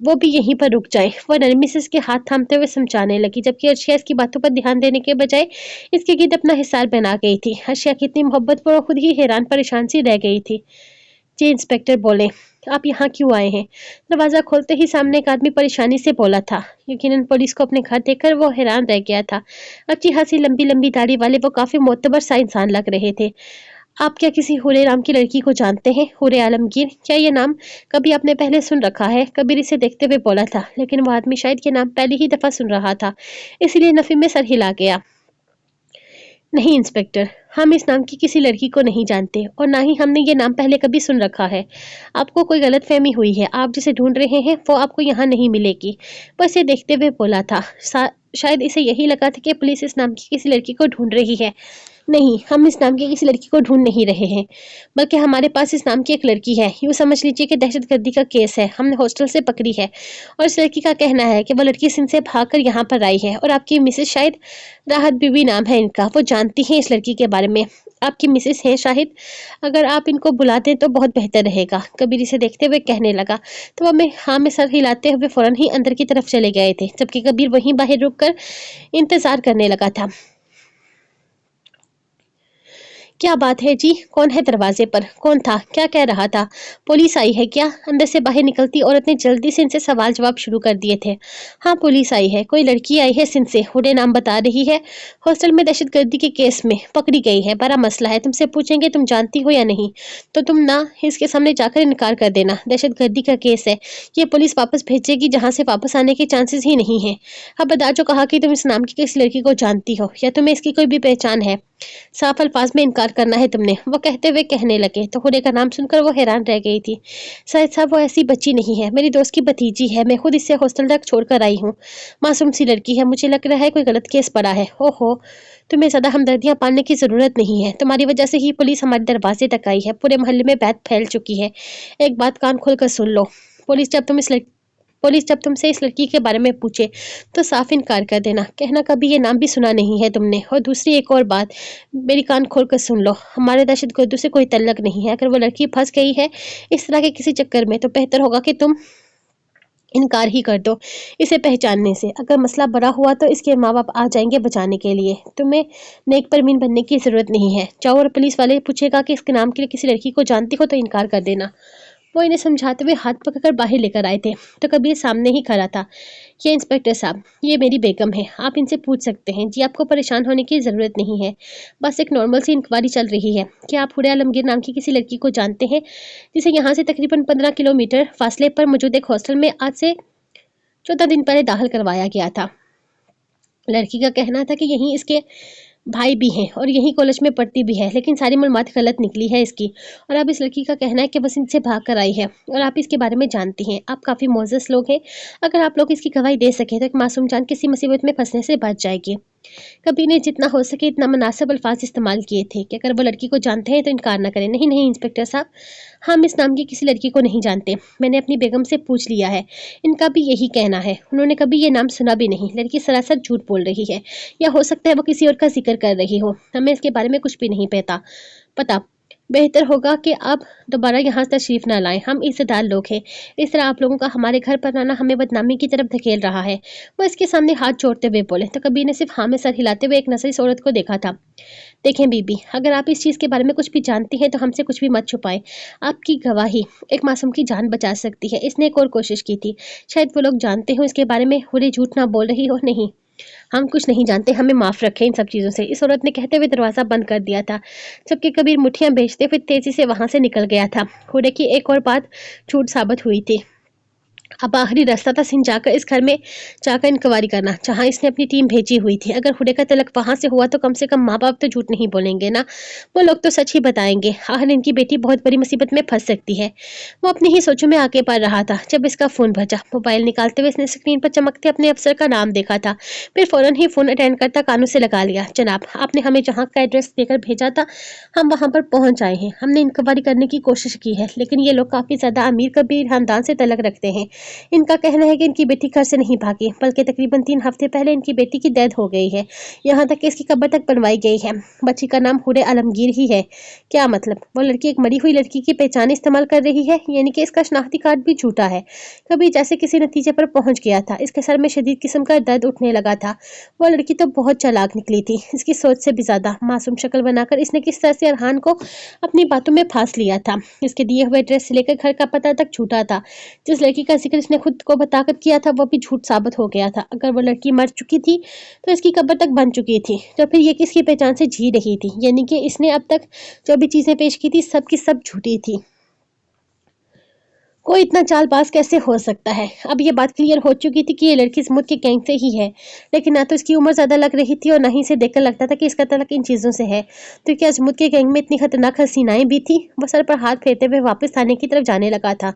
A: वो भी यहीं पर रुक जाए। वो नरमी से इसके हाथ थामते हुए समझाने लगी, जबकि अर्शिया इसकी बातों पर ध्यान देने के बजाय इसके गिर्द अपना हिसार बना गई थी। अर्शिया की इतनी मोहब्बत पर वो खुद ही हैरान परेशान सी रह गई थी। जी इंस्पेक्टर बोले, आप यहाँ क्यों आए हैं? दरवाजा खोलते ही सामने एक आदमी परेशानी से बोला था। यकीनन पुलिस को अपने घर देखकर वो हैरान रह गया था। अच्छी खासी लंबी लंबी दाढ़ी वाले वो काफी मोतबर सा इंसान लग रहे थे। आप क्या किसी हुरे राम की लड़की को जानते हैं? हुरे आलमगीर, क्या ये नाम कभी आपने पहले सुन रखा है? कबीर इसे देखते हुए बोला था, लेकिन वो आदमी शायद ये नाम पहली ही दफा सुन रहा था, इसलिए नफी में सर हिला गया। नहीं इंस्पेक्टर, हम इस नाम की किसी लड़की को नहीं जानते और ना ही हमने ये नाम पहले कभी सुन रखा है। आपको कोई गलतफहमी हुई है, आप जिसे ढूंढ रहे हैं वो आपको यहाँ नहीं मिलेगी। बस ये देखते हुए बोला था। शायद इसे यही लगा था कि पुलिस इस नाम की किसी लड़की को ढूंढ रही है। नहीं, हम इस नाम की किसी लड़की को ढूंढ नहीं रहे हैं, बल्कि हमारे पास इस नाम की एक लड़की है। यूँ समझ लीजिए कि दहशतगर्दी का केस है, हमने हॉस्टल से पकड़ी है और इस लड़की का कहना है कि वो लड़की सिंध से भागकर यहाँ पर आई है और आपकी मिसेज, शायद राहत बीबी नाम है इनका, वो जानती हैं इस लड़की के बारे में। आपकी मिसेज हैं शाहिद, अगर आप इनको बुला दें तो बहुत बेहतर रहेगा। कबीर इसे देखते हुए कहने लगा। तो वह में हाँ में सर हिलाते हुए फौरन ही अंदर की तरफ चले गए थे, जबकि कबीर वहीं बाहर रुककर इंतजार करने लगा था। क्या बात है जी, कौन है दरवाजे पर? कौन था? क्या कह रहा था? पुलिस आई है क्या? अंदर से बाहर निकलती औरत ने जल्दी से इनसे सवाल जवाब शुरू कर दिए थे। हाँ, पुलिस आई है, कोई लड़की आई है सिंध से, हुडे नाम बता रही है, हॉस्टल में दहशतगर्दी के केस में पकड़ी गई है, बड़ा मसला है, तुमसे पूछेंगे तुम जानती हो या नहीं, तो तुम ना इसके सामने जाकर इनकार कर देना। दहशतगर्दी का केस है, ये पुलिस वापस भेजेगी जहाँ से वापस आने के चांसेस ही नहीं है। अब बता जो कहा कि तुम इस नाम की किसी लड़की को जानती हो या तुम्हें इसकी कोई भी पहचान है। साफ अल्फाज में इनकार करना है तुमने, वो कहते हुए कहने लगे। तो हुडे का नाम सुनकर वो हैरान रह गई थी। शायद साहब वो ऐसी बच्ची नहीं है, मेरी दोस्त की भतीजी है, मैं खुद इसे हॉस्टल तक छोड़कर आई हूँ। मासूम सी लड़की है, मुझे लग रहा है कोई गलत केस पड़ा है। ओहो, तुम्हें ज्यादा हमदर्दियां पालने की जरूरत नहीं है, तुम्हारी वजह से ही पुलिस हमारे दरवाजे तक आई है, पूरे मोहल्ले में बात फैल चुकी है। एक बात कान खोलकर सुन लो, पुलिस जब तुमसे इस लड़की के बारे में पूछे तो साफ इनकार कर देना, कहना कभी ये नाम भी सुना नहीं है तुमने। और दूसरी एक और बात, मेरी कान खोल कर सुन लो, हमारे दहशतगर्दों से कोई तल्लक नहीं है। अगर वो लड़की फंस गई है इस तरह के किसी चक्कर में तो बेहतर होगा कि तुम इनकार ही कर दो इसे पहचानने से। अगर मसला बड़ा हुआ तो इसके माँ बाप आ जाएंगे बचाने के लिए। तुम्हें नेक परमीन बनने की जरूरत नहीं है। जाओ और पुलिस वाले पूछेगा कि इसके नाम के लिए किसी लड़की को जानती हो तो इनकार कर देना। वो इन्हें समझाते हुए हाथ पकड़कर बाहर लेकर आए थे, तो कबीर सामने ही खड़ा था। ये इंस्पेक्टर साहब, ये मेरी बेगम है, आप इनसे पूछ सकते हैं। जी, आपको परेशान होने की ज़रूरत नहीं है, बस एक नॉर्मल सी इंक्वायरी चल रही है। क्या आप हुडे आलमगीर नाम की किसी लड़की को जानते हैं, जिसे यहाँ से तकरीबन 15 किलोमीटर फासले पर मौजूद एक हॉस्टल में आज से 14 दिन पहले दाखिल करवाया गया था? लड़की का कहना था कि यहीं इसके भाई भी हैं और यही कॉलेज में पढ़ती भी है, लेकिन सारी मालूमात गलत निकली है इसकी। और अब इस लड़की का कहना है कि बस इनसे भाग कर आई है और आप इसके बारे में जानती हैं। आप काफ़ी मोअज़्ज़ज़ लोग हैं, अगर आप लोग इसकी गवाही दे सके तो एक मासूम जान किसी मुसीबत में फंसने से बच जाएगी। कबीर ने जितना हो सके इतना मुनासिब अल्फाज इस्तेमाल किए थे कि अगर वो लड़की को जानते हैं तो इनकार न करें। नहीं नहीं इंस्पेक्टर साहब, हम इस नाम की किसी लड़की को नहीं जानते, मैंने अपनी बेगम से पूछ लिया है, इनका भी यही कहना है, उन्होंने कभी ये नाम सुना भी नहीं। लड़की सरासर झूठ बोल रही है, या हो सकता है वो किसी और का जिक्र कर रही हो, हमें इसके बारे में कुछ भी नहीं पता। बेहतर होगा कि आप दोबारा यहाँ तशरीफ़ ना लाएं, हम इज़्ज़तदार लोग हैं, इस तरह आप लोगों का हमारे घर पर आना हमें बदनामी की तरफ धकेल रहा है। वो इसके सामने हाथ जोड़ते हुए बोले, तो कबीर ने सिर्फ हाँ में सर हिलाते हुए एक नज़र इस औरत को देखा था। देखें बीबी, अगर आप इस चीज़ के बारे में कुछ भी जानती हैं तो हमसे कुछ भी मत छुपाएं। आपकी गवाही एक मासूम की जान बचा सकती है। इसने एक और कोशिश की थी, शायद वो लोग जानते हो इसके बारे में, हुडे झूठ ना बोल रही हो। नहीं, हम कुछ नहीं जानते, हमें माफ़ रखें इन सब चीज़ों से, इस औरत ने कहते हुए दरवाज़ा बंद कर दिया था, जबकि कबीर मुट्ठियां भेजते हुए तेज़ी से वहाँ से निकल गया था। हुडे की एक और बात झूठ साबित हुई थी। अब आखिरी रास्ता था सिंध जाकर इस घर में जाकर इंक्वायरी करना, जहाँ इसने अपनी टीम भेजी हुई थी। अगर हुडे का तलक वहाँ से हुआ तो कम से कम माँ बाप तो झूठ नहीं बोलेंगे ना, वो लोग तो सच ही बताएंगे। आखिर इनकी बेटी बहुत बड़ी मुसीबत में फंस सकती है। वो अपनी ही सोचों में आगे बढ़ रहा था जब इसका फ़ोन बजा। मोबाइल निकालते हुए इसने स्क्रीन पर चमकते अपने अफसर का नाम देखा था, फिर फ़ौरन ही फ़ोन अटेंड करता कानों से लगा लिया। जनाब, आपने हमें जहाँ का एड्रेस देकर भेजा था हम वहाँ पर पहुँच आए हैं। हमने इंक्वायरी करने की कोशिश की है, लेकिन ये लोग काफ़ी ज़्यादा अमीर कबीर खानदान से तलक रखते हैं। इनका कहना है कि इनकी बेटी घर से नहीं भागी, बल्कि तकरीबन 3 हफ्ते पहले इनकी बेटी की डेथ हो गई है। यहाँ तक कि इसकी कब्र तक बनवाई गई है। बच्ची का नाम हुडे आलमगीर ही है। क्या मतलब, वो लड़की एक मरी हुई लड़की की पहचान इस्तेमाल कर रही है, यानी कि इसका शनाख्ती कार्ड भी झूठा है। कभी जैसे किसी नतीजे पर पहुंच गया था। इसके सर में शदीद किस्म का दर्द उठने लगा था। वो लड़की तो बहुत चालाक निकली थी, इसकी सोच से भी ज्यादा। मासूम शक्ल बनाकर इसने किस तरह से अरहान को अपनी बातों में फांस लिया था। इसके दिए हुए एड्रेस से लेकर घर का पता तक झूठा था। जिस लड़की का जिक्र इसने खुद को बताकर किया था वो भी झूठ साबित हो गया था। अगर वो लड़की मर चुकी थी तो इसकी कब्र तक बन चुकी थी, तो फिर ये किसकी पहचान से जी रही थी, यानी कि इसने अब तक जो भी चीजें पेश की थी सब की सब झूठी थी। कोई इतना चालबाज कैसे हो सकता है। अब ये बात क्लियर हो चुकी थी कि ये लड़की स्मूथ के गैंग से ही है, लेकिन ना तो इसकी उम्र ज़्यादा लग रही थी और ना ही इसे देखकर लगता था कि इसका तलक इन चीज़ों से है। तो क्या स्मूथ के गैंग में इतनी खतरनाक हसीनाएं भी थी। वो सर पर हाथ फेरते हुए वापस थाने की तरफ जाने लगा था,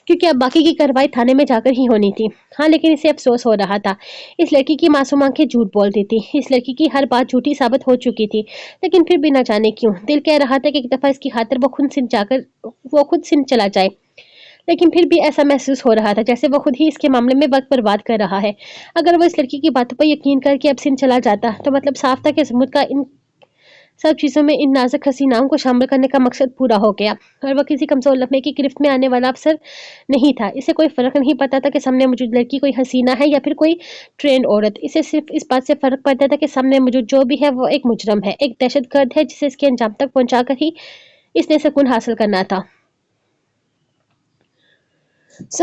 A: क्योंकि अब बाकी की कार्रवाई थाने में जाकर ही होनी थी। हाँ, लेकिन इसे अफसोस हो रहा था। इस लड़की की मासूम आंखें झूठ बोलती थी, इस लड़की की हर बात झूठी साबित हो चुकी थी। लेकिन फिर भी न जाने क्यों दिल कह रहा था कि एक दफा इसकी खातिर वो खुद सिंध चला जाए। लेकिन फिर भी ऐसा महसूस हो रहा था जैसे वो खुद ही इसके मामले में वक्त बर्बाद कर रहा है। अगर वो इस लड़की की बातों पर यकीन करके अब सिंध चला जाता तो मतलब साफ था कि समुद्र का इन सब चीज़ों में इन नाजुक हसीनाओं को शामिल करने का मकसद पूरा हो गया, और वह किसी कमजोर लम्हे की गिरफ्त में आने वाला अफसर नहीं था। इसे कोई फर्क नहीं पता था कि सामने मौजूद लड़की कोई हसीना है या फिर कोई ट्रेंड औरत। इसे सिर्फ इस बात से फर्क पड़ता था कि सामने मौजूद जो भी है वो एक मुजरम है, एक दहशतगर्द है जिसे इसके अंजाम तक पहुंचाकर ही इसने सुकून हासिल करना था।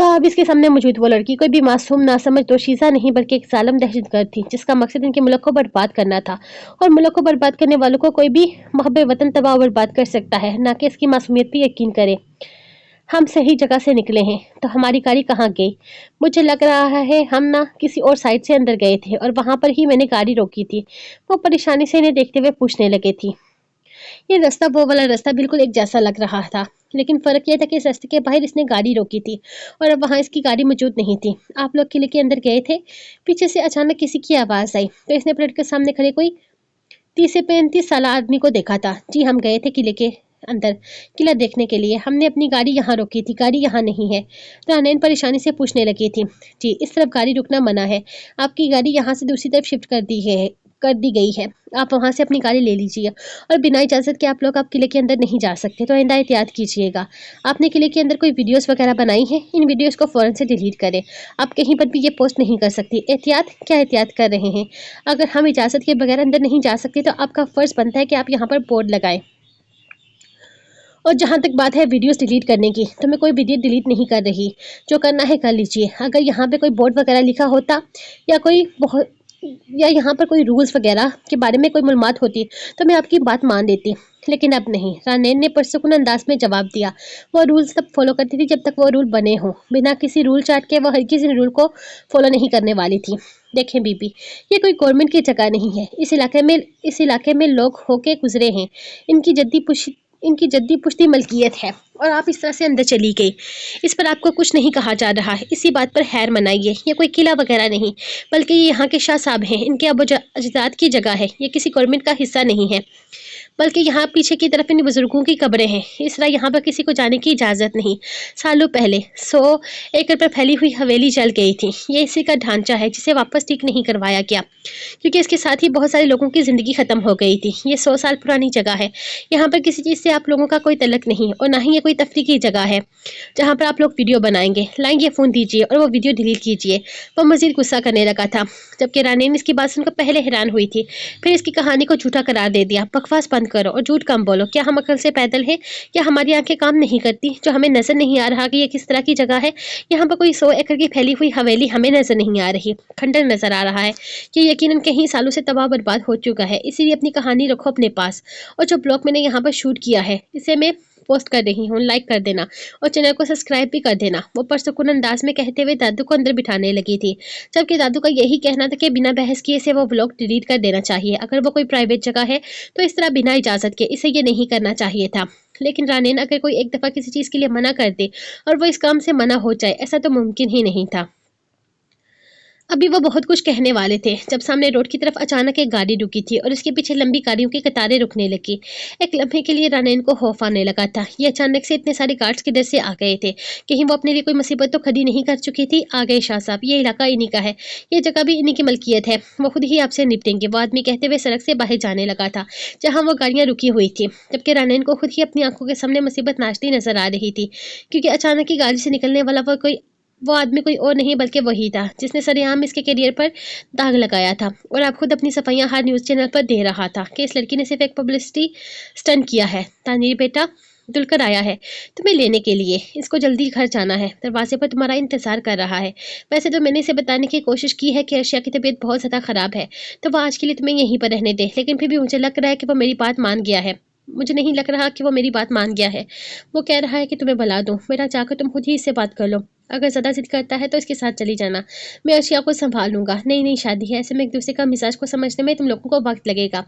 A: अब इसके सामने मौजूद वो लड़की कोई भी मासूम नासमझ दोशीज़ा नहीं, बल्कि एक ज़ालिम दहशतगर्द थी जिसका मकसद इनके मुल्क को बर्बाद करना था। और मुल्क को बर्बाद करने वालों को कोई भी महब वतन तबाह और बर्बाद कर सकता है, ना कि इसकी मासूमियत पे यकीन करे। हम सही जगह से निकले हैं, तो हमारी गाड़ी कहाँ गई? मुझे लग रहा है हम ना किसी और साइड से अंदर गए थे और वहां पर ही मैंने गाड़ी रोकी थी। वो परेशानी से इन्हें देखते हुए पूछने लगे थी। ये रास्ता वो वाला रास्ता बिल्कुल एक जैसा लग रहा था, लेकिन फ़र्क ये था कि इस रास्ते के बाहर इसने गाड़ी रोकी थी और अब वहाँ इसकी गाड़ी मौजूद नहीं थी। आप लोग किले के अंदर गए थे, पीछे से अचानक किसी की आवाज़ आई, तो इसने पलट कर सामने खड़े कोई 30 से 35 साल आदमी को देखा था। जी, हम गए थे किले के अंदर, किला देखने के लिए। हमने अपनी गाड़ी यहाँ रोकी थी, गाड़ी यहाँ नहीं है। रानैन परेशानी से पूछने लगी थी। जी, इस तरफ गाड़ी रुकना मना है। आपकी गाड़ी यहाँ से दूसरी तरफ शिफ्ट कर दी गई है। आप वहाँ से अपनी गाड़ी ले लीजिए, और बिना इजाज़त के आप लोग आप किले के अंदर नहीं जा सकते, तो आइंदा एहतियात कीजिएगा। आपने किले के अंदर कोई वीडियोस वगैरह बनाई हैं, इन वीडियोस को फ़ौरन से डिलीट करें। आप कहीं पर भी ये पोस्ट नहीं कर सकती। एहतियात क्या एहतियात कर रहे हैं? अगर हम इजाज़त के बगैर अंदर नहीं जा सकते तो आपका फ़र्ज़ बनता है कि आप यहाँ पर बोर्ड लगाएं। और जहाँ तक बात है वीडियोस डिलीट करने की, तो मैं कोई वीडियो डिलीट नहीं कर रही। जो करना है कर लीजिए। अगर यहाँ पे कोई बोर्ड वगैरह लिखा होता या कोई बहुत या यहाँ पर कोई रूल्स वगैरह के बारे में कोई मालूमात होती, तो मैं आपकी बात मान लेती, लेकिन अब नहीं। रानैन ने पुरसुकून अंदाज में जवाब दिया। वो रूल्स तब फॉलो करती थी जब तक वो रूल बने हों। बिना किसी रूल चार्ट के वो हर किसी रूल को फॉलो नहीं करने वाली थी। देखें बीबी, ये कोई गवर्नमेंट की जगह नहीं है। इस इलाके में लोग होके गुजरे हैं। इनकी जद्दी पुश्ती मलकियत है, और आप इस तरह से अंदर चली गई। इस पर आपको कुछ नहीं कहा जा रहा है। इसी बात पर खैर मनाइए। ये कोई किला वगैरह नहीं, बल्कि ये यहाँ के शाह साहब हैं। इनके अजदाद की जगह है। ये किसी गवर्नमेंट का हिस्सा नहीं है, बल्कि यहाँ पीछे की तरफ इन बुजुर्गों की कब्रें हैं। इस तरह यहाँ पर किसी को जाने की इजाज़त नहीं। सालों पहले 100 एकड़ पर फैली हुई हवेली जल गई थी। ये इसी का ढांचा है जिसे वापस ठीक नहीं करवाया गया, क्योंकि इसके साथ ही बहुत सारे लोगों की ज़िंदगी ख़त्म हो गई थी। ये 100 साल पुरानी जगह है। यहाँ पर किसी चीज़ से आप लोगों का कोई तल्लक नहीं, और ना ही ये कोई तफरीह की जगह है जहाँ पर आप लोग वीडियो बनाएंगे। लाएंगे फ़ोन दीजिए और वो वीडियो डिलीट कीजिए। वो मज़ीद गुस्सा करने लगा था, जबकि रानी इसकी बात सुनकर पहले हैरान हुई थी, फिर इसकी कहानी को झूठा करार दे दिया। बकवास बंद करो और झूठ कम बोलो। क्या हम अकल से पैदल हैं, या हमारी आंखें काम नहीं करती, जो हमें नजर नहीं आ रहा कि ये किस तरह की जगह है? यहाँ पर कोई 100 एकड़ की फैली हुई हवेली हमें नजर नहीं आ रही, खंडर नजर आ रहा है। ये यकीनन कहीं सालों से तबाह बर्बाद हो चुका है। इसीलिए अपनी कहानी रखो अपने पास। और जो ब्लॉग मैंने यहाँ पर शूट किया है, इसे मैं पोस्ट कर रही हूँ, लाइक कर देना और चैनल को सब्सक्राइब भी कर देना। वो पुरसुकून अंदाज में कहते हुए दादू को अंदर बिठाने लगी थी, जबकि दादू का यही कहना था कि बिना बहस किए से वो व्लॉग डिलीट कर देना चाहिए। अगर वो कोई प्राइवेट जगह है तो इस तरह बिना इजाज़त के इसे ये नहीं करना चाहिए था। लेकिन रानैन अगर कोई एक दफ़ा किसी चीज़ के लिए मना कर दे और वो इस काम से मना हो जाए, ऐसा तो मुमकिन ही नहीं था। अभी वो बहुत कुछ कहने वाले थे जब सामने रोड की तरफ अचानक एक गाड़ी रुकी थी और इसके पीछे लंबी गाड़ियों की कतारें रुकने लगी। एक लम्हे के लिए रानैन को खौफ आने लगा था। ये अचानक से इतने सारे गार्ड्स किधर से आ गए थे? कहीं वो अपने लिए कोई मुसीबत तो खड़ी नहीं कर चुकी थी? आ गए शाह साहब, ये इलाका इन्हीं का है, ये जगह भी इन्हीं की मलकियत है, वो खुद ही आपसे निपटेंगे। वो आदमी कहते हुए सड़क से बाहर जाने लगा था जहाँ वो गाड़ियाँ रुकी हुई थी, जबकि रानैन को खुद ही अपनी आंखों के सामने मुसीबत नाचती नजर आ रही थी, क्योंकि अचानक ही गाड़ी से निकलने वाला वो आदमी कोई और नहीं बल्कि वही था जिसने सरेआम इसके करियर पर दाग लगाया था। और अब खुद अपनी सफाइयां हर न्यूज़ चैनल पर दे रहा था कि इस लड़की ने सिर्फ एक पब्लिसिटी स्टंट किया है। तानीर बेटा दुलकर आया है तुम्हें लेने के लिए, इसको जल्दी घर जाना है, दरवाजे पर तुम्हारा इंतजार कर रहा है। वैसे तो मैंने इसे बताने की कोशिश की है कि अर्शिया की तबीयत बहुत ज़्यादा ख़राब है, तो वह आज के लिए तुम्हें यहीं पर रहने दे, लेकिन फिर भी मुझे लग रहा है कि वो मेरी बात मान गया है। مجھے نہیں لگ رہا کہ وہ میری بات مان گیا ہے. وہ کہہ رہا ہے کہ تمہیں بلا دوں. میرا جا کر تم خود ہی اس سے بات کر لو. اگر زیادہ ضد کرتا ہے تو اس کے ساتھ چلی جانا. میں اشیاء کو سنبھال لوں گا. نئی شادی ہے، ایسے میں ایک دوسرے کا مزاج کو سمجھنے میں تم لوگوں کو وقت لگے گا.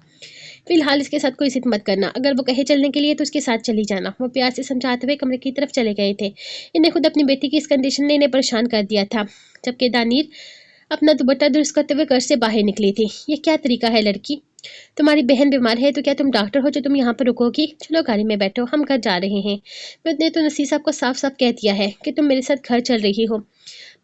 A: فی الحال اس کے ساتھ کوئی ضد مت کرنا. اگر وہ کہے چلنے کے لیے تو اس کے ساتھ چلی جانا. وہ پیار سے سمجھاتے ہوئے کمرے کی طرف چلے گئے تھے. انہیں خود اپنی بیٹی کی اس کنڈیشن نے انہیں پریشان کر دیا تھا. جبکہ دانیر اپنا دوپٹہ درست کرتے ہوئے گھر سے باہر نکلی تھی. یہ کیا طریقہ ہے لڑکی؟ تمہاری بہن بیمار ہے تو کیا تم ڈاکٹر ہو جو تم یہاں پر رکو گی؟ چلو گاڑی میں بیٹھو، ہم گھر جا رہے ہیں. میں نے تو نصیر صاحب کو صاف صاف کہہ دیا ہے کہ تم میرے ساتھ گھر چل رہی ہو.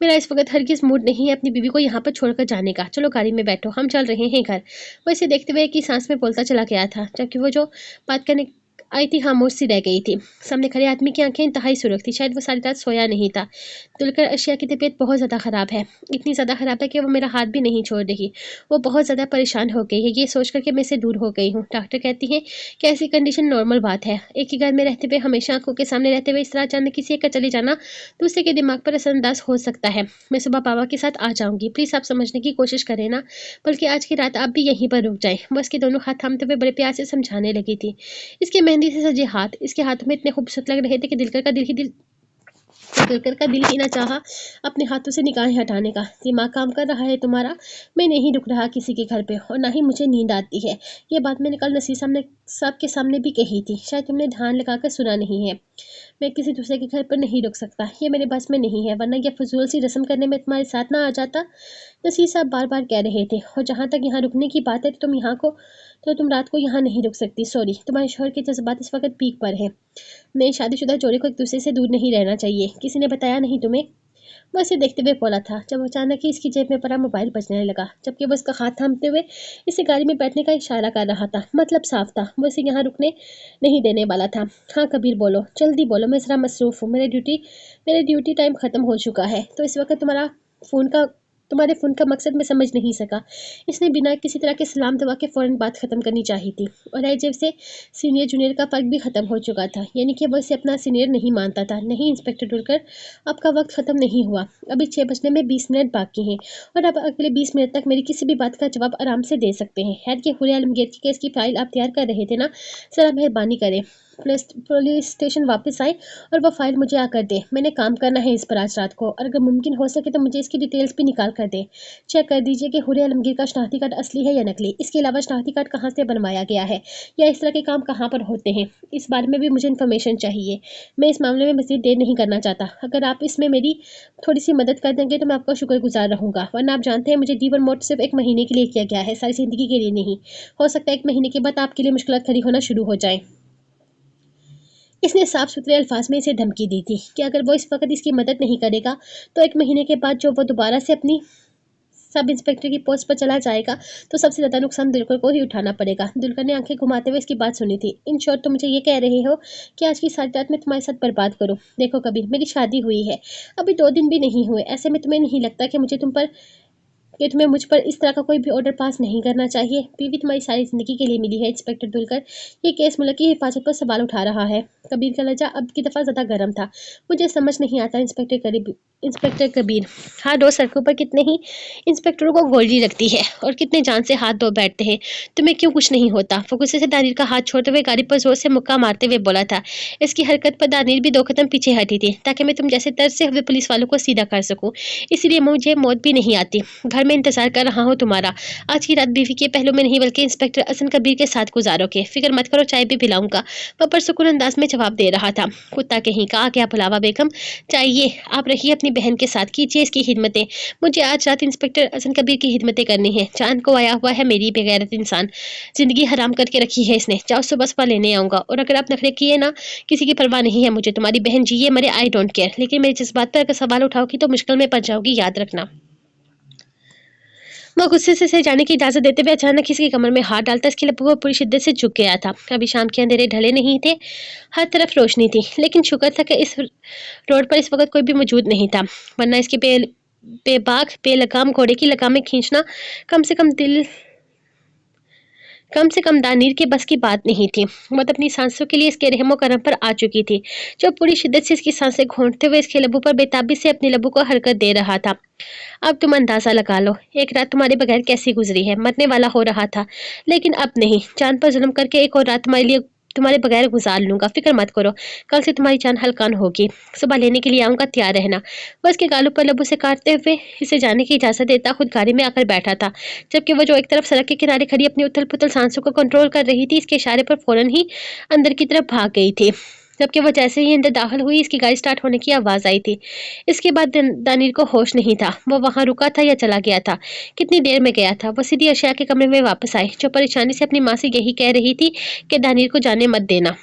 A: میرا اس وقت ہرگز موڈ نہیں ہے اپنی بیوی کو یہاں پر چھوڑ کر جانے کا. چلو گاڑی میں بیٹھو، ہم چل رہے ہیں گھر. وہ اسے دیکھتے ہوئے ایک ہی سانس میں بولتا چلا گیا تھا، جبکہ وہ جو بات کرنے آئی تھی خاموش سی رہ گئی تھی. سامنے کھڑے آدمی کی آنکھیں انتہائی سرخ تھی. شاید وہ ساری رات سویا نہیں تھا. دلکر اشیاء کی طبیعت بہت زیادہ خراب ہے. اتنی زیادہ خراب ہے کہ وہ میرا ہاتھ بھی نہیں چھوڑ رہی. وہ بہت زیادہ پریشان ہو گئی ہے. یہ سوچ کر کہ میں سے دور ہو گئی ہوں. ڈاکٹر کہتی ہیں کہ ایسی کنڈیشن نارمل بات ہے. ایک ہی گھر میں رہتے ہوئے، ہمیشہ آنکھوں کے سامنے رہتے ہوئے اس طرح اچانک کسی ایک کا چلے جانا دوسرے کے دماغ پر اثر انداز ہو سکتا ہے. میں صبح بابا کے ساتھ آ جاؤں گی. پلیز آپ سمجھنے کی کوشش کریں نا. بلکہ آج کی رات آپ بھی یہیں پر رک جائیں. وہ اس کے دونوں ہاتھ تھامتے ہوئے بڑے پیار سے سمجھانے لگی تھی. اس کے مہندی سے سجے ہاتھ اس کے ہاتھوں میں اتنے خوبصورت لگ رہے تھے کہ دلکر کا دل ہی نہ چاہا اپنے ہاتھوں سے نگاہیں ہٹانے کا. دماغ کام کر رہا ہے تمہارا؟ میں نہیں رک رہا کسی کے گھر پہ، اور نہ ہی مجھے نیند آتی ہے. یہ بات میں نے کل نصیر صاحب کے سامنے بھی کہی تھی. شاید تم نے دھیان لگا کر سنا نہیں ہے. میں کسی دوسرے کے گھر پر نہیں رک سکتا. یہ میرے بس میں نہیں ہے، ورنہ یہ فضول سی رسم کرنے میں تمہارے ساتھ نہ آ جاتا. نصیر صاحب بار بار کہہ رہے تھے. اور جہاں تک یہاں رکنے کی بات ہے تو تم رات کو یہاں نہیں رک سکتی. سوری، تمہارے شوہر کے جذبات اس وقت پیک پر ہیں. نئے شادی شدہ جوڑے کو ایک دوسرے سے دور نہیں رہنا چاہیے. کسی نے بتایا نہیں تمہیں؟ وہ اسے دیکھتے ہوئے بولا تھا، جب اچانک ہی اس کی جیب میں پڑا موبائل بجنے لگا. جبکہ وہ اس کا ہاتھ تھامتے ہوئے اسے گاڑی میں بیٹھنے کا اشارہ کر رہا تھا. مطلب صاف تھا، وہ اسے یہاں رکنے نہیں دینے والا تھا. ہاں کبیر بولو، جلدی بولو، میں ذرا مصروف ہوں. میرے ڈیوٹی ٹائم ختم ہو چکا ہے. تو اس وقت تمہارے فون کا مقصد میں سمجھ نہیں سکا. اس نے بنا کسی طرح کے سلام دعا کے فوراً بات ختم کرنی چاہی تھی. اور ایجب سے سینئر جونیئر کا فرق بھی ختم ہو چکا تھا. یعنی کہ وہ اسے اپنا سینئر نہیں مانتا تھا. نہیں انسپکٹر ڈولکر، اب کا وقت ختم نہیں ہوا. ابھی 6 بجنے میں 20 منٹ باقی ہیں، اور اب اگلے 20 منٹ تک میری کسی بھی بات کا جواب آرام سے دے سکتے ہیں. خیر کہ حوریہ عالمگیر کی کیس کی فائل آپ تیار کر رہے تھے نا، ذرا مہربانی کریں پولیس اسٹیشن واپس آئے اور وہ فائل مجھے آ کر دے. میں نے کام کرنا ہے اس پر آج رات کو، اور اگر ممکن ہو سکے تو مجھے اس کی ڈیٹیلز بھی نکال کر دے. چیک کر دیجئے کہ حوریہ عالمگیر کا شناختی کارڈ اصلی ہے یا نقلی. اس کے علاوہ شناختی کارڈ کہاں سے بنوایا گیا ہے، یا اس طرح کے کام کہاں پر ہوتے ہیں، اس بارے میں بھی مجھے انفارمیشن چاہیے. میں اس معاملے میں مزید دیر نہیں کرنا چاہتا. اگر آپ اس میں میری تھوڑی سی مدد کر دیں گے تو میں آپ کا شکر گزار رہوں گا. ورنہ آپ جانتے ہیں مجھے ڈی ون موڈ صرف 1 مہینے کے لیے کیا گیا ہے، ساری زندگی کے لیے نہیں. ہو سکتا ہے 1 مہینے کے بعد آپ کے لیے مشکلات کھڑی ہونا شروع ہو جائیں. اس نے صاف ستھرے الفاظ میں اسے دھمکی دی تھی کہ اگر وہ اس وقت اس کی مدد نہیں کرے گا تو 1 مہینے کے بعد جو وہ دوبارہ سے اپنی سب انسپیکٹر کی پوسٹ پر چلا جائے گا تو سب سے زیادہ نقصان دلکر کو ہی اٹھانا پڑے گا. دلکر نے آنکھیں گھماتے ہوئے اس کی بات سنی تھی. ان شارٹ تم مجھے یہ کہہ رہے ہو کہ آج کی ساری رات میں تمہارے ساتھ برباد کروں. دیکھو کبیر، میری شادی ہوئی ہے، ابھی 2 دن بھی نہیں ہوئے. ایسے میں تمہیں نہیں لگتا کہ تمہیں مجھ پر اس طرح کا کوئی بھی آرڈر پاس نہیں کرنا چاہیے؟ بیوی تمہاری ساری زندگی کے لیے ملی ہے انسپکٹر دلکر. یہ کیس ملک کی حفاظت پر سوال اٹھا رہا ہے. کبیر کا لہجہ اب کی دفعہ زیادہ گرم تھا. مجھے سمجھ نہیں آتا انسپکٹر کبیر، ہر روز سڑکوں پر کتنے ہی انسپکٹروں کو گولی لگتی ہے اور کتنے جان سے ہاتھ دھو بیٹھتے ہیں. تمہیں کیوں کچھ نہیں ہوتا؟ وہ غصے سے دانیر کا ہاتھ چھوڑتے ہوئے گاڑی پر زور سے مکہ مارتے ہوئے بولا تھا. اس کی حرکت پر دانیر بھی 2 قدم پیچھے ہٹی تھی تاکہ میں تم جیسے ترسے ہوئے پولیس والوں کو سیدھا کر سکوں. اسی لیے مجھے موت بھی نہیں آتی. گھر میں انتظار کر رہا ہوں تمہارا. آج کی رات بیوی کے پہلو میں نہیں بلکہ انسپکٹر احسن کبیر کے ساتھ گزارو گے. فکر مت کرو، چائے بھی پلاؤں گا. وہ پرسکون انداز میں جواب دے رہا تھا. کتا کہیں کا، آ گیا بلاوا بیگم. چاہیے آپ رہیے اپنی بہن کے ساتھ، کیجیے اس کی خدمتیں. مجھے آج رات انسپکٹر احسن کبیر کی خدمتیں کرنی ہے. چاند کو آیا ہوا ہے میری بغیرت انسان. زندگی حرام کر کے رکھی ہے اس نے. جاؤ صبح لینے آؤں گا. اور اگر آپ نخرے کیے نا، کسی کی پرواہ نہیں ہے مجھے. تمہاری بہن جیے مرے آئی ڈونٹ کیئر، لیکن میرے جذبات پر اگر سوال اٹھاؤ گی تو مشکل میں پڑ جاؤ گی، یاد رکھنا. وہ غصے سے جانے کی اجازت دیتے ہوئے اچانک اس کی کمر میں ہاتھ ڈالتا اس کے لبوں پر پوری شدت سے جھک گیا تھا. ابھی شام کے اندھیرے ڈھلے نہیں تھے، ہر طرف روشنی تھی، لیکن شکر تھا کہ اس روڈ پر اس وقت کوئی بھی موجود نہیں تھا، ورنہ اس کے بے باک بے لگام گھوڑے کی لگامیں کھینچنا کم سے کم دانیر کے بس کی بات نہیں تھی. وہ اپنی سانسوں کے لیے اس کے رحم و کرم پر آ چکی تھی، جو پوری شدت سے اس کی سانسیں گھونٹتے ہوئے اس کے لبوں پر بےتابی سے اپنے لبوں کو حرکت دے رہا تھا. اب تم اندازہ لگا لو ایک رات تمہارے بغیر کیسی گزری ہے. مرنے والا ہو رہا تھا لیکن اب نہیں. جان پر ظلم کر کے ایک اور رات تمہارے لیے तुम्हारे बगैर गुजार लूंगा, फिक्र मत करो, कल से तुम्हारी जान हल्कान होगी, सुबह लेने के लिए आऊंगा, तैयार रहना। वह उसके गालों पर लबों से काटते हुए इसे जाने की इजाजत देता खुद गाड़ी में आकर बैठा था, जबकि वो जो एक तरफ सड़क के किनारे खड़ी अपनी उथल पुथल सांसों को कंट्रोल कर रही थी, इसके इशारे पर फौरन ही अंदर की तरफ भाग गई थी। जबकि वो जैसे ही अंदर दाखिल हुई, इसकी गाड़ी स्टार्ट होने की आवाज आई थी। इसके बाद दानिर को होश नहीं था, वो वहां रुका था या चला गया था, कितनी देर में गया था। वो सीधी अर्शिया के कमरे में वापस आई, जो परेशानी से अपनी माँ से यही कह रही थी कि दानिर को जाने मत देना।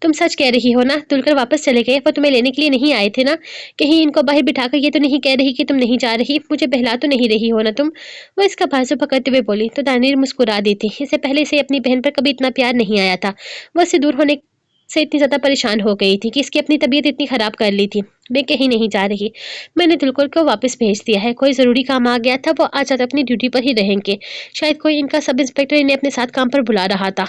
A: तुम सच कह रही हो ना, तुलकर वापस चले गए, वो तुम्हें लेने के लिए नहीं आए थे ना? कहीं इनको बाहर बिठाकर ये तो नहीं कह रही कि तुम नहीं जा रही, मुझे बहला तो नहीं रही हो ना तुम? वो इसका बाजू पकड़ते हुए बोली तो दानिर मुस्कुरा दी थी। इससे पहले से अपनी बहन पर कभी इतना प्यार नहीं आया था। वो इससे दूर होने से इतनी ज्यादा परेशान हो गई थी कि इसकी अपनी तबीयत इतनी खराब कर ली थी। मैं कहीं नहीं जा रही, मैंने तुलकर को वापस भेज दिया है, कोई जरूरी काम आ गया था, वो आज अपनी ड्यूटी पर ही रहेंगे। शायद कोई इनका सब इंस्पेक्टर इन्हें अपने साथ काम पर बुला रहा था।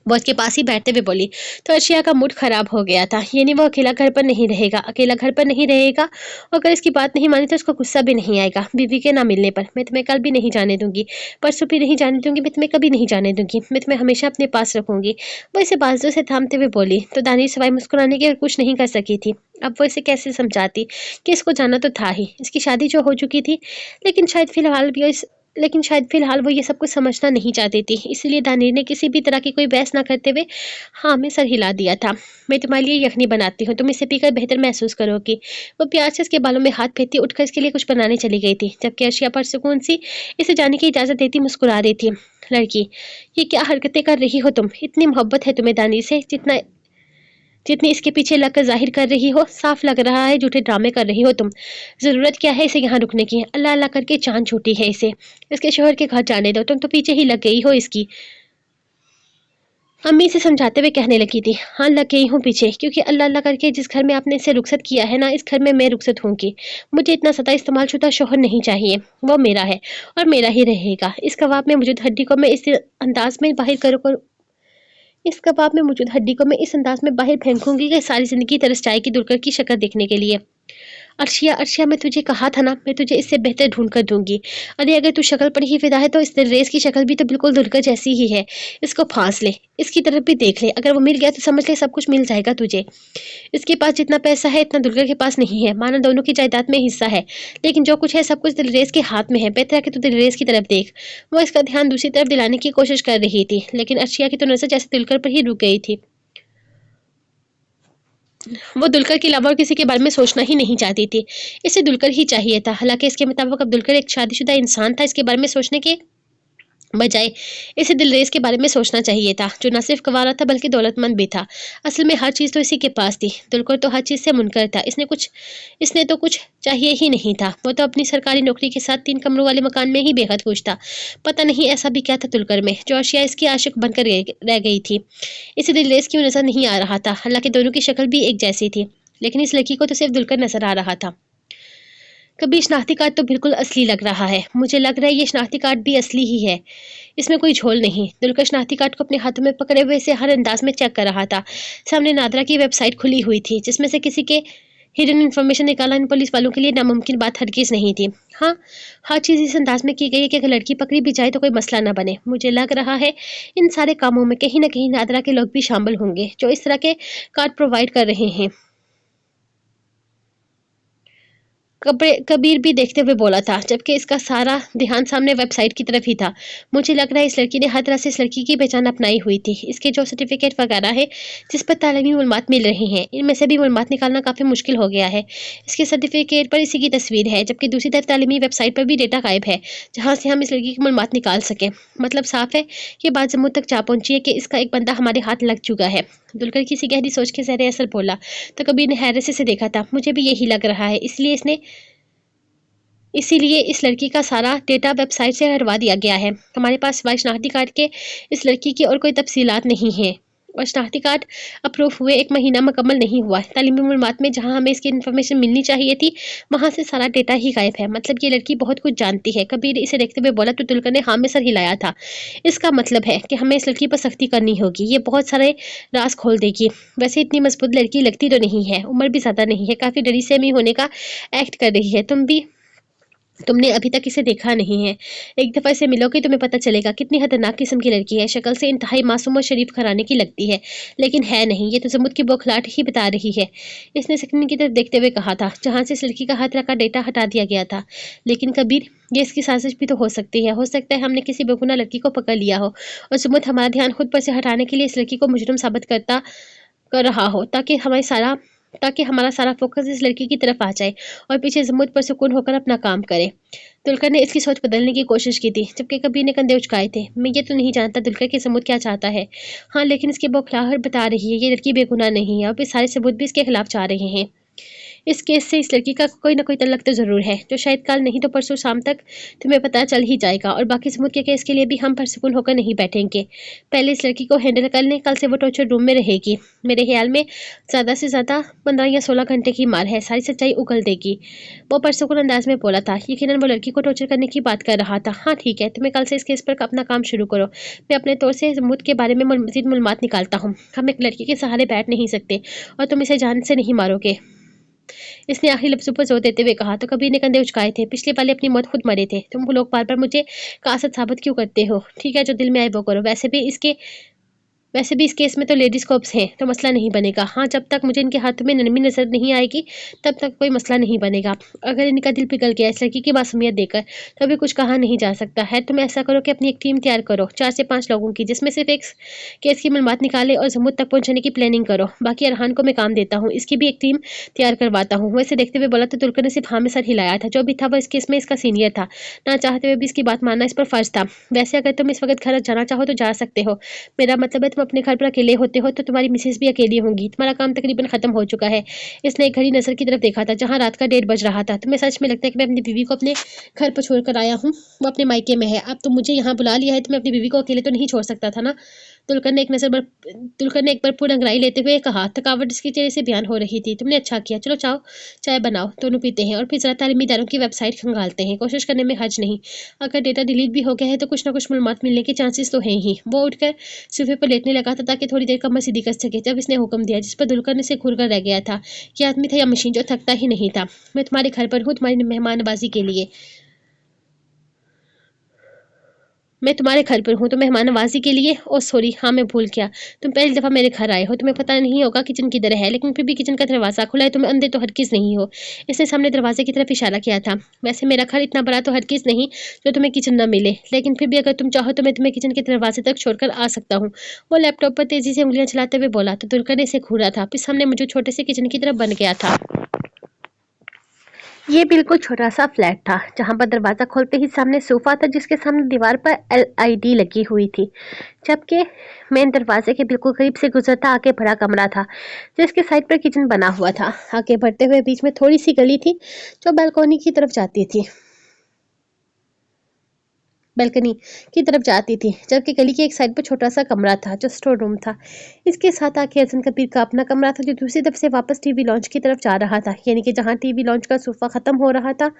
A: वो उसके पास ही बैठते हुए बोली तो अर्शिया का मूड खराब हो गया था। ये नहीं, वो अकेला घर पर नहीं रहेगा, अकेला घर पर नहीं रहेगा, और अगर इसकी बात नहीं मानी तो उसको गुस्सा भी नहीं आएगा बीवी के ना मिलने पर। मैं तुम्हें कल भी नहीं जाने दूंगी, परसों भी नहीं जाने दूंगी, मैं तुम्हें कभी नहीं जाने दूंगी, मैं तुम्हें हमेशा अपने पास रखूंगी। वो इसे बाजू से थामते हुए बोली तो दानिश सिवाय मुस्कुराने के और कुछ नहीं कर सकी थी। अब वो इसे कैसे समझाती कि इसको जाना तो था ही, इसकी शादी जो हो चुकी थी, लेकिन शायद फिलहाल वो ये सब कुछ समझना नहीं चाहती थी। इसलिए दानिर ने किसी भी तरह की कोई बहस ना करते हुए हाँ में सर हिला दिया था। मैं तुम्हारे लिए यखनी बनाती हूँ, तुम इसे पीकर बेहतर महसूस करोगी। वो प्यार से इसके बालों में हाथ फेरती उठकर इसके लिए कुछ बनाने चली गई थी, जबकि अर्शिया पर सुकून सी इसे जाने की इजाजत देती मुस्कुरा रही थी। लड़की, ये क्या हरकतें कर रही हो तुम? इतनी मोहब्बत है तुम्हें दानिर से जितनी इसके पीछे लगकर जाहिर कर रही हो। साफ लग रहा है झूठे ड्रामे कर रही हो तुम। जरूरत क्या है इसे यहाँ रुकने की? अल्लाह अल्लाह करके जान छूटी है इसे, इसके शोहर के घर जाने दो, तुम तो पीछे ही लग गई हो इसकी। अम्मी से समझाते हुए कहने लगी थी हाँ लग गई हूँ पीछे, क्योंकि अल्लाह अल्लाह करके जिस घर में आपने इसे रुखसत किया है ना, इस घर में मैं रुखसत होंगी। मुझे इतना सदा इस्तेमाल शुदा शोहर नहीं चाहिए, वो मेरा है और मेरा ही रहेगा। इस कबाब में मौजूद हड्डी को मैं इस अंदाज में बाहर करूँ इस कबाब में मौजूद हड्डी को मैं इस अंदाज में बाहर फेंकूंगी कि सारी जिंदगी तरस जाएगी दुलकर की शक्ल देखने के लिए। अर्शिया अर्शिया, मैं तुझे कहा था ना, मैं तुझे इससे बेहतर ढूंढ कर दूंगी। अरे अगर तू शक्ल पर ही फिदा है तो इस दिलरेज की शक्ल भी तो बिल्कुल दुलकर जैसी ही है। इसको फांस ले, इसकी तरफ भी देख ले, अगर वो मिल गया तो समझ ले सब कुछ मिल जाएगा तुझे। इसके पास जितना पैसा है इतना दुलकर के पास नहीं है, माना दोनों की जायदाद में हिस्सा है, लेकिन जो कुछ है सब कुछ दिलरेज के हाथ में है। बेहतर है कि तू दिलरेज की तरफ देख। वो इसका ध्यान दूसरी तरफ दिलाने की कोशिश कर रही थी, लेकिन अर्शिया की तो नजर जैसे दुलकर पर ही रुक गई थी। वो दुलकर के अलावा और किसी के बारे में सोचना ही नहीं चाहती थी, इसे दुलकर ही चाहिए था। हालांकि इसके मुताबिक अब दुलकर एक शादीशुदा इंसान था, इसके बारे में सोचने के बजाय इसे दिलरेज के बारे में सोचना चाहिए था, जो न सिर्फ गंवारा था बल्कि दौलतमंद भी था। असल में हर चीज़ तो इसी के पास थी। दुलकर तो हर चीज़ से मुनकर था, इसने तो कुछ चाहिए ही नहीं था। वो तो अपनी सरकारी नौकरी के साथ 3 कमरों वाले मकान में ही बेहद खुश था। पता नहीं ऐसा भी क्या था दुलकर में, जो अर्शिया इसकी आशिक बनकर रह गई थी। इसे दिलरेज क्यों नजर नहीं आ रहा था? हालांकि दोनों की शक्ल भी एक जैसी थी, लेकिन इस लड़की को तो सिर्फ दुलकर नजर आ रहा था। कभी शनाख्ती कार्ड तो बिल्कुल असली लग रहा है, मुझे लग रहा है ये शनाख्ती कार्ड भी असली ही है, इसमें कोई झोल नहीं। दुलकर शनाख्ती कार्ड को अपने हाथों में पकड़े हुए इसे हर अंदाज में चेक कर रहा था। सामने नादरा की वेबसाइट खुली हुई थी, जिसमें से किसी के हिडन इन्फॉर्मेशन निकालना इन पुलिस वालों के लिए नामुमकिन बात हरगिज नहीं थी। हाँ, हर चीज़ इस अंदाज में की गई है कि अगर लड़की पकड़ी भी जाए तो कोई मसला ना बने। मुझे लग रहा है इन सारे कामों में कहीं ना कहीं नादरा के लोग भी शामिल होंगे, जो इस तरह के कार्ड प्रोवाइड कर रहे हैं। कबीर भी देखते हुए बोला था, जबकि इसका सारा ध्यान सामने वेबसाइट की तरफ ही था। मुझे लग रहा है इस लड़की ने हर तरह से इस लड़की की पहचान अपनाई हुई थी। इसके जो सर्टिफिकेट वगैरह है जिस पर तालीमी मालूमात मिल रही हैं, इनमें से भी मालूमात निकालना काफ़ी मुश्किल हो गया है। इसके सर्टिफिकेट पर इसी की तस्वीर है, जबकि दूसरी तरफ तालीमी वेबसाइट पर भी डेटा गायब है जहाँ से हम इस लड़की की मालूमात निकाल सकें। मतलब साफ है कि बात जम्मू तक जा पहुंची है कि इसका एक बंदा हमारे हाथ लग चुका है। दुलकर किसी गहरी सोच के ज़हरे असर बोला तो कबीर ने हैरत से देखा था। मुझे भी यही लग रहा है, इसीलिए इस लड़की का सारा डेटा वेबसाइट से हटवा दिया गया है। हमारे पास सिवाय शनाख्ती कार्ड के इस लड़की की और कोई तफसीलात नहीं है, और शनाख्ती कार्ड अप्रूव हुए 1 महीना मुकम्मल नहीं हुआ। तालीमी मालूमात में जहां हमें इसकी इन्फॉर्मेशन मिलनी चाहिए थी, वहां से सारा डेटा ही गायब है। मतलब ये लड़की बहुत कुछ जानती है। कबीर इसे देखते हुए बोला तो दुलकर ने हाँ में सर हिलाया था। इसका मतलब है कि हमें इस लड़की पर सख्ती करनी होगी, ये बहुत सारे राज खोल देगी। वैसे इतनी मजबूत लड़की लगती तो नहीं है, उम्र भी ज़्यादा नहीं है, काफ़ी डरी सहमी होने का एक्ट कर रही है। तुम भी तुमने अभी तक इसे देखा नहीं है। एक दफ़ा इसे मिलोगे तुम्हें पता चलेगा कितनी खतरनाक किस्म की लड़की है। शक्ल से इंतहाई मासूम और शरीफ घराने की लगती है, लेकिन है नहीं। ये तो ज़मुद की बौखलाहट ही बता रही है। इसने स्क्रीन की तरफ देखते हुए कहा था, जहाँ से इस लड़की का हर तरह का डेटा हटा दिया गया था। लेकिन कबीर, ये इसकी साजिश भी तो हो सकती है। हो सकता है हमने किसी बेगुनाह लड़की को पकड़ लिया हो और ज़मुद हमारा ध्यान खुद पर से हटाने के लिए इस लड़की को मुजरिम साबित कर रहा हो, ताकि हमारा सारा फोकस इस लड़की की तरफ आ जाए और पीछे ज़मुद पर सुकून होकर अपना काम करे। दुलकर ने इसकी सोच बदलने की कोशिश की थी, जबकि कबीर ने कंधे उचकाए थे। मैं ये तो नहीं जानता दुलकर कि ज़मुद क्या चाहता है। हाँ, लेकिन इसकी बौखलाहट बता रही है ये लड़की बेगुनाह नहीं है और फिर सारे सबूत भी इसके खिलाफ जा रहे हैं। इस केस से इस लड़की का कोई ना कोई तल्लक तो ज़रूर है, जो शायद कल नहीं तो परसों शाम तक तुम्हें पता चल ही जाएगा। और बाकी सबूत के केस के लिए भी हम पुरसुकून होकर नहीं बैठेंगे। पहले इस लड़की को हैंडल कर लें, कल से वो टॉर्चर रूम में रहेगी। मेरे ख्याल में ज़्यादा से ज़्यादा 15 या 16 घंटे की मार है, सारी सच्चाई उगल देगी। वो पुरसुकून अंदाज में बोला था। यकीनन वो लड़की को टॉर्चर करने की बात कर रहा था। हाँ ठीक है, तुम्हें कल से इस केस पर अपना काम शुरू करो। मैं अपने तौर से सबूत के बारे में मज़ीद मालूमात निकालता हूँ। हम एक लड़की के सहारे बैठ नहीं सकते और तुम इसे जान से नहीं मारोगे। इसने आखिरी लफ्ज़ों पर जोर देते हुए कहा तो कबीर ने कंधे उचकाए थे। पिछले वाले अपनी मौत खुद मरे थे। तुम लोग बार बार मुझे कासत साबित क्यों करते हो? ठीक है, जो दिल में आए वो करो। वैसे भी इस केस में तो लेडीज कॉप्स हैं, तो मसला नहीं बनेगा। हाँ, जब तक मुझे इनके हाथ में नरमी नजर नहीं आएगी तब तक कोई मसला नहीं बनेगा। अगर इनका दिल पिघल गया इस लड़की की मासूमियत देखकर तो अभी कुछ कहा नहीं जा सकता है। तुम ऐसा करो कि अपनी एक टीम तैयार करो, 4 से 5 लोगों की, जिसमें सिर्फ एक केस की मालूमात निकाले और ज़मुद तक पहुंचने की प्लानिंग करो। बाकी अरहान को मैं काम देता हूँ, इसकी भी एक टीम तैयार करवाता हूँ। वैसे देखते हुए बोला तो तुलकर ने सिर्फ हाँ में सर हिलाया था। जो भी था वो इस केस में इसका सीनियर था, ना चाहते हुए भी इसकी बात मानना इस पर फर्ज था। वैसे अगर तुम इस वक्त घर जाना चाहो तो जा सकते हो। मेरा मतलब है तुम अपने घर पर अकेले होते हो तो तुम्हारी मिसेज भी अकेली होंगी। तुम्हारा काम तकरीबन खत्म हो चुका है। इसने एक घड़ी नजर की तरफ देखा था, जहाँ रात का 1:30 बज रहा था। तुम्हें सच में लगता है कि मैं अपनी बीवी को अपने घर पर छोड़ कर आया हूँ? वो अपने मायके में है। अब तुम मुझे यहाँ बुला लिया है तो मैं अपनी बीवी को अकेले तो नहीं छोड़ सकता था ना। तुलकर ने एक बार पूर्ण अंगड़ाई लेते हुए कहा। थकावट इसके चेहरे से बयान हो रही थी। तुमने अच्छा किया, चलो चाय बनाओ, दोनों पीते हैं और फिर जरा तालीमी इदारों की वेबसाइट खंगालते हैं। कोशिश करने में हर्ज नहीं। अगर डेटा डिलीट भी हो गया है तो कुछ ना कुछ मालूमात मिलने के चांसेस तो हैं ही। वो उठकर सोफे पर लेटने लगा था ताकि थोड़ी देर कमर सीधी कर सके। जब इसने हुक्म दिया, जिस पर दुलकर ने से घूरकर रह गया था कि आदमी था या मशीन जो थकता ही नहीं था। मैं तुम्हारे घर पर हूँ तुम्हारी मेहमान नवाजी के लिए। मैं तुम्हारे घर पर हूँ तो मेहमान नवाजी के लिए। ओ सॉरी, हाँ मैं भूल गया। तुम पहली दफ़ा मेरे घर आए हो, तुम्हें पता नहीं होगा किचन किधर है, लेकिन फिर भी किचन का दरवाज़ा खुला है। तुम अंधे तो हरगिज़ नहीं हो। इसने सामने दरवाजे की तरफ इशारा किया था। वैसे मेरा घर इतना बड़ा तो हरगिज़ नहीं जो तुम्हें किचन न मिले, लेकिन फिर भी अगर तुम चाहो तो मैं तुम्हें किचन के दरवाजे तक छोड़कर आ सकता हूँ। वो लैपटॉप पर तेज़ी से उंगलियाँ चलाते हुए बोला तो दुलकर ने इसे घूरा था। फिर सामने मौजूद छोटे से किचन की तरफ बन गया था। ये बिल्कुल छोटा-सा फ्लैट था, जहाँ पर दरवाज़ा खोलते ही सामने सोफ़ा था, जिसके सामने दीवार पर एलईडी लगी हुई थी। जबकि मेन दरवाजे के बिल्कुल करीब से गुजरता आगे बड़ा कमरा था, जिसके साइड पर किचन बना हुआ था। आगे बढ़ते हुए बीच में थोड़ी सी गली थी, जो बैल्कनी की तरफ जाती थी, जबकि गली के एक साइड पर छोटा सा कमरा था जो स्टोर रूम था। इसके साथ आके हसन कबीर का अपना कमरा था, जो दूसरी तरफ से वापस टीवी लॉन्च की तरफ जा रहा था। यानी कि जहाँ टीवी लॉन्च का सोफा खत्म हो रहा था,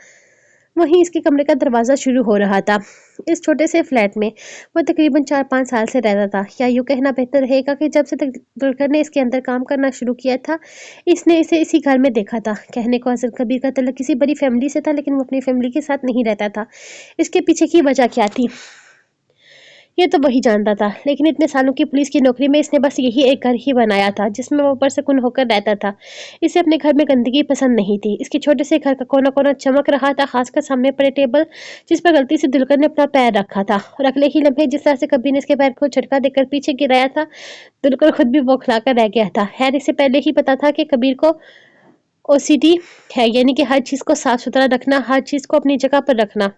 A: वहीं इसके कमरे का दरवाज़ा शुरू हो रहा था। इस छोटे से फ्लैट में वो तकरीबन 4-5 साल से रहता था, या यूँ कहना बेहतर रहेगा कि जब से दुलकर ने इसके अंदर काम करना शुरू किया था, इसने इसे इसी घर में देखा था। कहने को हसन कबीर का ताल्लुक किसी बड़ी फैमिली से था, लेकिन वो अपनी फैमिली के साथ नहीं रहता था। इसके पीछे की वजह क्या थी, ये तो वही जानता था। लेकिन इतने सालों की पुलिस की नौकरी में इसने बस यही एक घर ही बनाया था, जिसमें वो पुरसुकून होकर रहता था। इसे अपने घर में गंदगी पसंद नहीं थी। इसके छोटे से घर का कोना कोना चमक रहा था, खासकर सामने पड़े टेबल, जिस पर गलती से दुलकर ने अपना पैर रखा था, और अगले ही लम्हे जिस तरह से कबीर ने इसके पैर को झटका देकर पीछे गिराया था, दुलकर खुद भी बौखला कर रह गया था। खैर, इसे पहले ही पता था कि कबीर को ओसीडी है, यानी कि हर चीज को साफ सुथरा रखना, हर चीज को अपनी जगह पर रखना,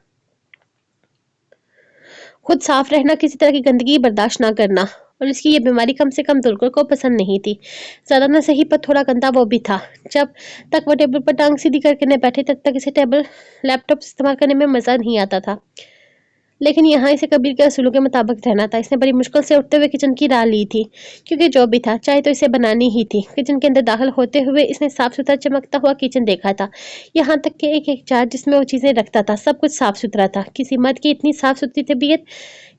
A: खुद साफ रहना, किसी तरह की गंदगी बर्दाश्त ना करना। और इसकी ये बीमारी कम से कम दुलकर को पसंद नहीं थी। ज़्यादा न सही पर थोड़ा गंदा वो भी था। जब तक वो टेबल पर टांग सीधी करके न बैठे तब तक इसे लैपटॉप इस्तेमाल करने में मज़ा नहीं आता था। लेकिन यहाँ इसे कबीर के असूलों के मुताबिक रहना था। इसने बड़ी मुश्किल से उठते हुए किचन की राह ली थी, क्योंकि जो भी था चाय तो इसे बनानी ही थी। किचन के अंदर दाखिल होते हुए इसने साफ सुथरा चमकता हुआ किचन देखा था। यहाँ तक कि एक एक जार जिसमें वो चीजें रखता था सब कुछ साफ सुथरा था। किसी मर्द की इतनी साफ सुथरी तबीयत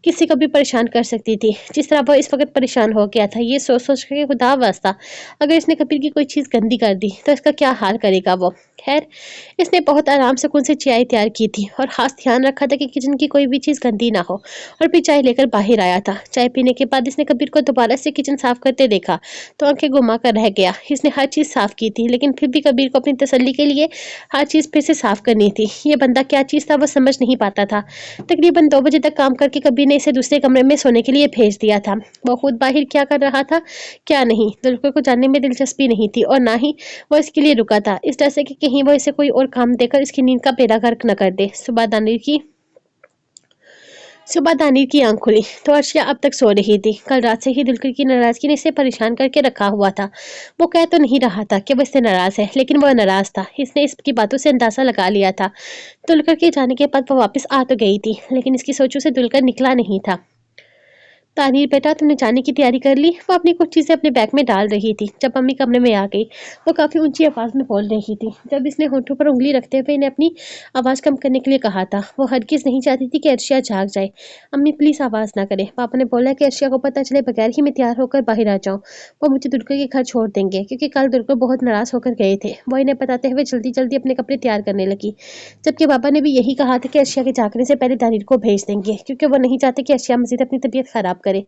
A: किसी को भी परेशान कर सकती थी, जिस तरह वो इस वक्त परेशान हो गया था। ये सोच सोच के खुदा वास्ता, अगर इसने कबीर की कोई चीज गंदी कर दी तो इसका क्या हाल करेगा वो। खैर, इसने बहुत आराम से सुकून से चाय तैयार की थी और खास ध्यान रखा था कि किचन की कोई भी चीज गंदी ना हो, और फिर चाय लेकर बाहर आया था। चाय पीने के बाद इसने कबीर को दोबारा से किचन साफ करते देखा तो आंखें घुमा कर रह गया। इसने हर चीज साफ की थी, लेकिन फिर भी कबीर को अपनी तसल्ली के लिए हर चीज फिर से साफ करनी थी। ये बंदा क्या चीज था वो समझ नहीं पाता था। तकरीबन 2 बजे तक काम करके कबीर ने इसे दूसरे कमरे में सोने के लिए भेज दिया था। वो खुद बाहर क्या कर रहा था क्या नहीं, दुल्हन को जानने में दिलचस्पी नहीं थी, और ना ही वो इसके लिए रुका था, इस डर से कि कहीं वो इसे कोई और काम देकर इसकी नींद का बेड़ा गर्क न कर दे। सुबह दानिर की आंख खुली तो अर्शिया अब तक सो रही थी। कल रात से ही दुलकर की नाराजगी ने इसे परेशान करके रखा हुआ था। वो कह तो नहीं रहा था कि वो इससे नाराज है, लेकिन वो नाराज था। इसने इसकी बातों से अंदाजा लगा लिया था। दुलकर के जाने के बाद वो वापस आ तो गई थी, लेकिन इसकी सोचों से दुलकर निकला नहीं था। तानीर बेटा, तुमने जाने की तैयारी कर ली? वो अपनी कुछ चीजें अपने बैग में डाल रही थी जब मम्मी कमरे में आ गई। वो काफी ऊंची आवाज में बोल रही थी। जब इसने होठों पर उंगली रखते हुए इन्हें अपनी आवाज कम करने के लिए कहा था। वो हरगिज नहीं चाहती थी कि अर्शिया जाग जाए। अम्मी प्लीज आवाज ना करे। पापा ने बोला कि अर्शिया को पता चले बगैर ही मैं तैयार होकर बाहर आ जाऊं। वो मुझे दुर्गा के घर छोड़ देंगे, क्योंकि कल दुर्गा बहुत नाराज होकर गए थे। वो इन्हें बताते हुए जल्दी जल्दी अपने कपड़े तैयार करने लगी, जबकि पापा ने भी यही कहा था कि अर्शिया के जागने से पहले दानिर को भेज देंगे, क्योंकि वो नहीं चाहते कि अर्शिया मजीद अपनी तबीयत खराब करे।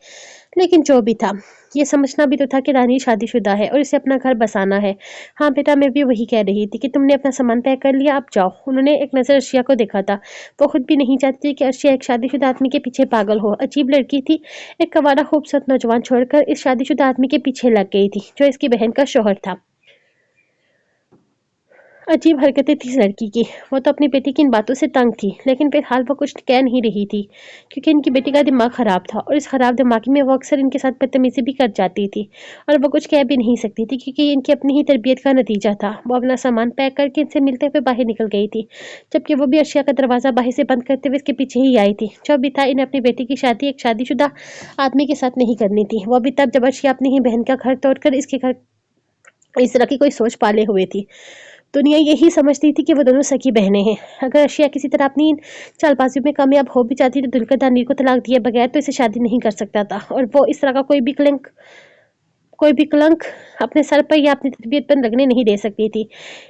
A: लेकिन जो भी था, ये समझना भी तो था कि रानी शादीशुदा है और इसे अपना घर बसाना है। हाँ बेटा, मैं भी वही कह रही थी कि तुमने अपना सामान पैक कर लिया, अब जाओ। उन्होंने एक नज़र अर्शिया को देखा था। वो खुद भी नहीं चाहती थी कि अर्शिया एक शादीशुदा आदमी के पीछे पागल हो। अजीब लड़की थी, एक कवारा खूबसूरत नौजवान छोड़कर इस शादीशुदा आदमी के पीछे लग गई थी, जो इसकी बहन का शौहर था। अजीब हरकतें थी इस लड़की की। वो तो अपनी बेटी की इन बातों से तंग थी, लेकिन फिलहाल वो कुछ कह नहीं रही थी, क्योंकि इनकी बेटी का दिमाग खराब था, और इस खराब दिमागी में वो अक्सर इनके साथ बदतमीजी भी कर जाती थी, और वो कुछ कह भी नहीं सकती थी, क्योंकि ये इनकी अपनी ही तरबियत का नतीजा था। वो अपना सामान पैक करके इनसे मिलते हुए बाहर निकल गई थी, जबकि वो भी अर्शिया का दरवाजा बाहर से बंद करते हुए इसके पीछे ही आई थी। जो भी था, इन्हें अपनी बेटी की शादी एक शादीशुदा आदमी के साथ नहीं करनी थी। वो भी तब जब अर्शिया अपनी ही बहन का घर तोड़कर इसके घर इस तरह की कोई सोच पाले हुए थी। दुनिया यही समझती थी कि वो दोनों सगी बहनें हैं। अगर अर्शिया किसी तरह अपनी इन चालबाजियों में कामयाब हो भी जाती तो दुल्कर दानिर को तलाक दिए बगैर तो इसे शादी नहीं कर सकता था, और वो इस तरह का कोई भी कलंक अपने सर पर या अपनी तरबियत पर लगने नहीं दे सकती थी।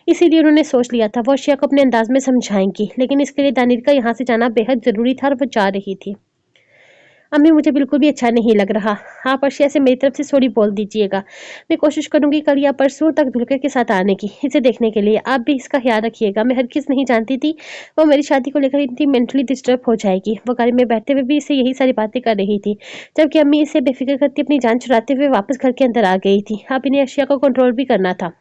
A: इसीलिए उन्होंने सोच लिया था वो अर्शिया को अपने अंदाज में समझाएंगी, लेकिन इसके लिए दानिर का यहाँ से जाना बेहद जरूरी था, और वो जा रही थी। अम्मी, मुझे बिल्कुल भी अच्छा नहीं लग रहा। आप अर्शिया से मेरी तरफ से सॉरी बोल दीजिएगा। मैं कोशिश करूंगी कल या परसों तक दुल्हन के साथ आने की, इसे देखने के लिए। आप भी इसका ख्याल रखिएगा। मैं हरगिज़ नहीं जानती थी वो मेरी शादी को लेकर इतनी मेंटली डिस्टर्ब हो जाएगी। वो गाड़ी में बैठते हुए भी इसे यही सारी बातें कर रही थी, जबकि अम्मी इसे बेफिक्र करती अपनी जान छुड़ाते हुए वापस घर के अंदर आ गई थी। अब इन्हें अर्शिया को कंट्रोल भी करना था।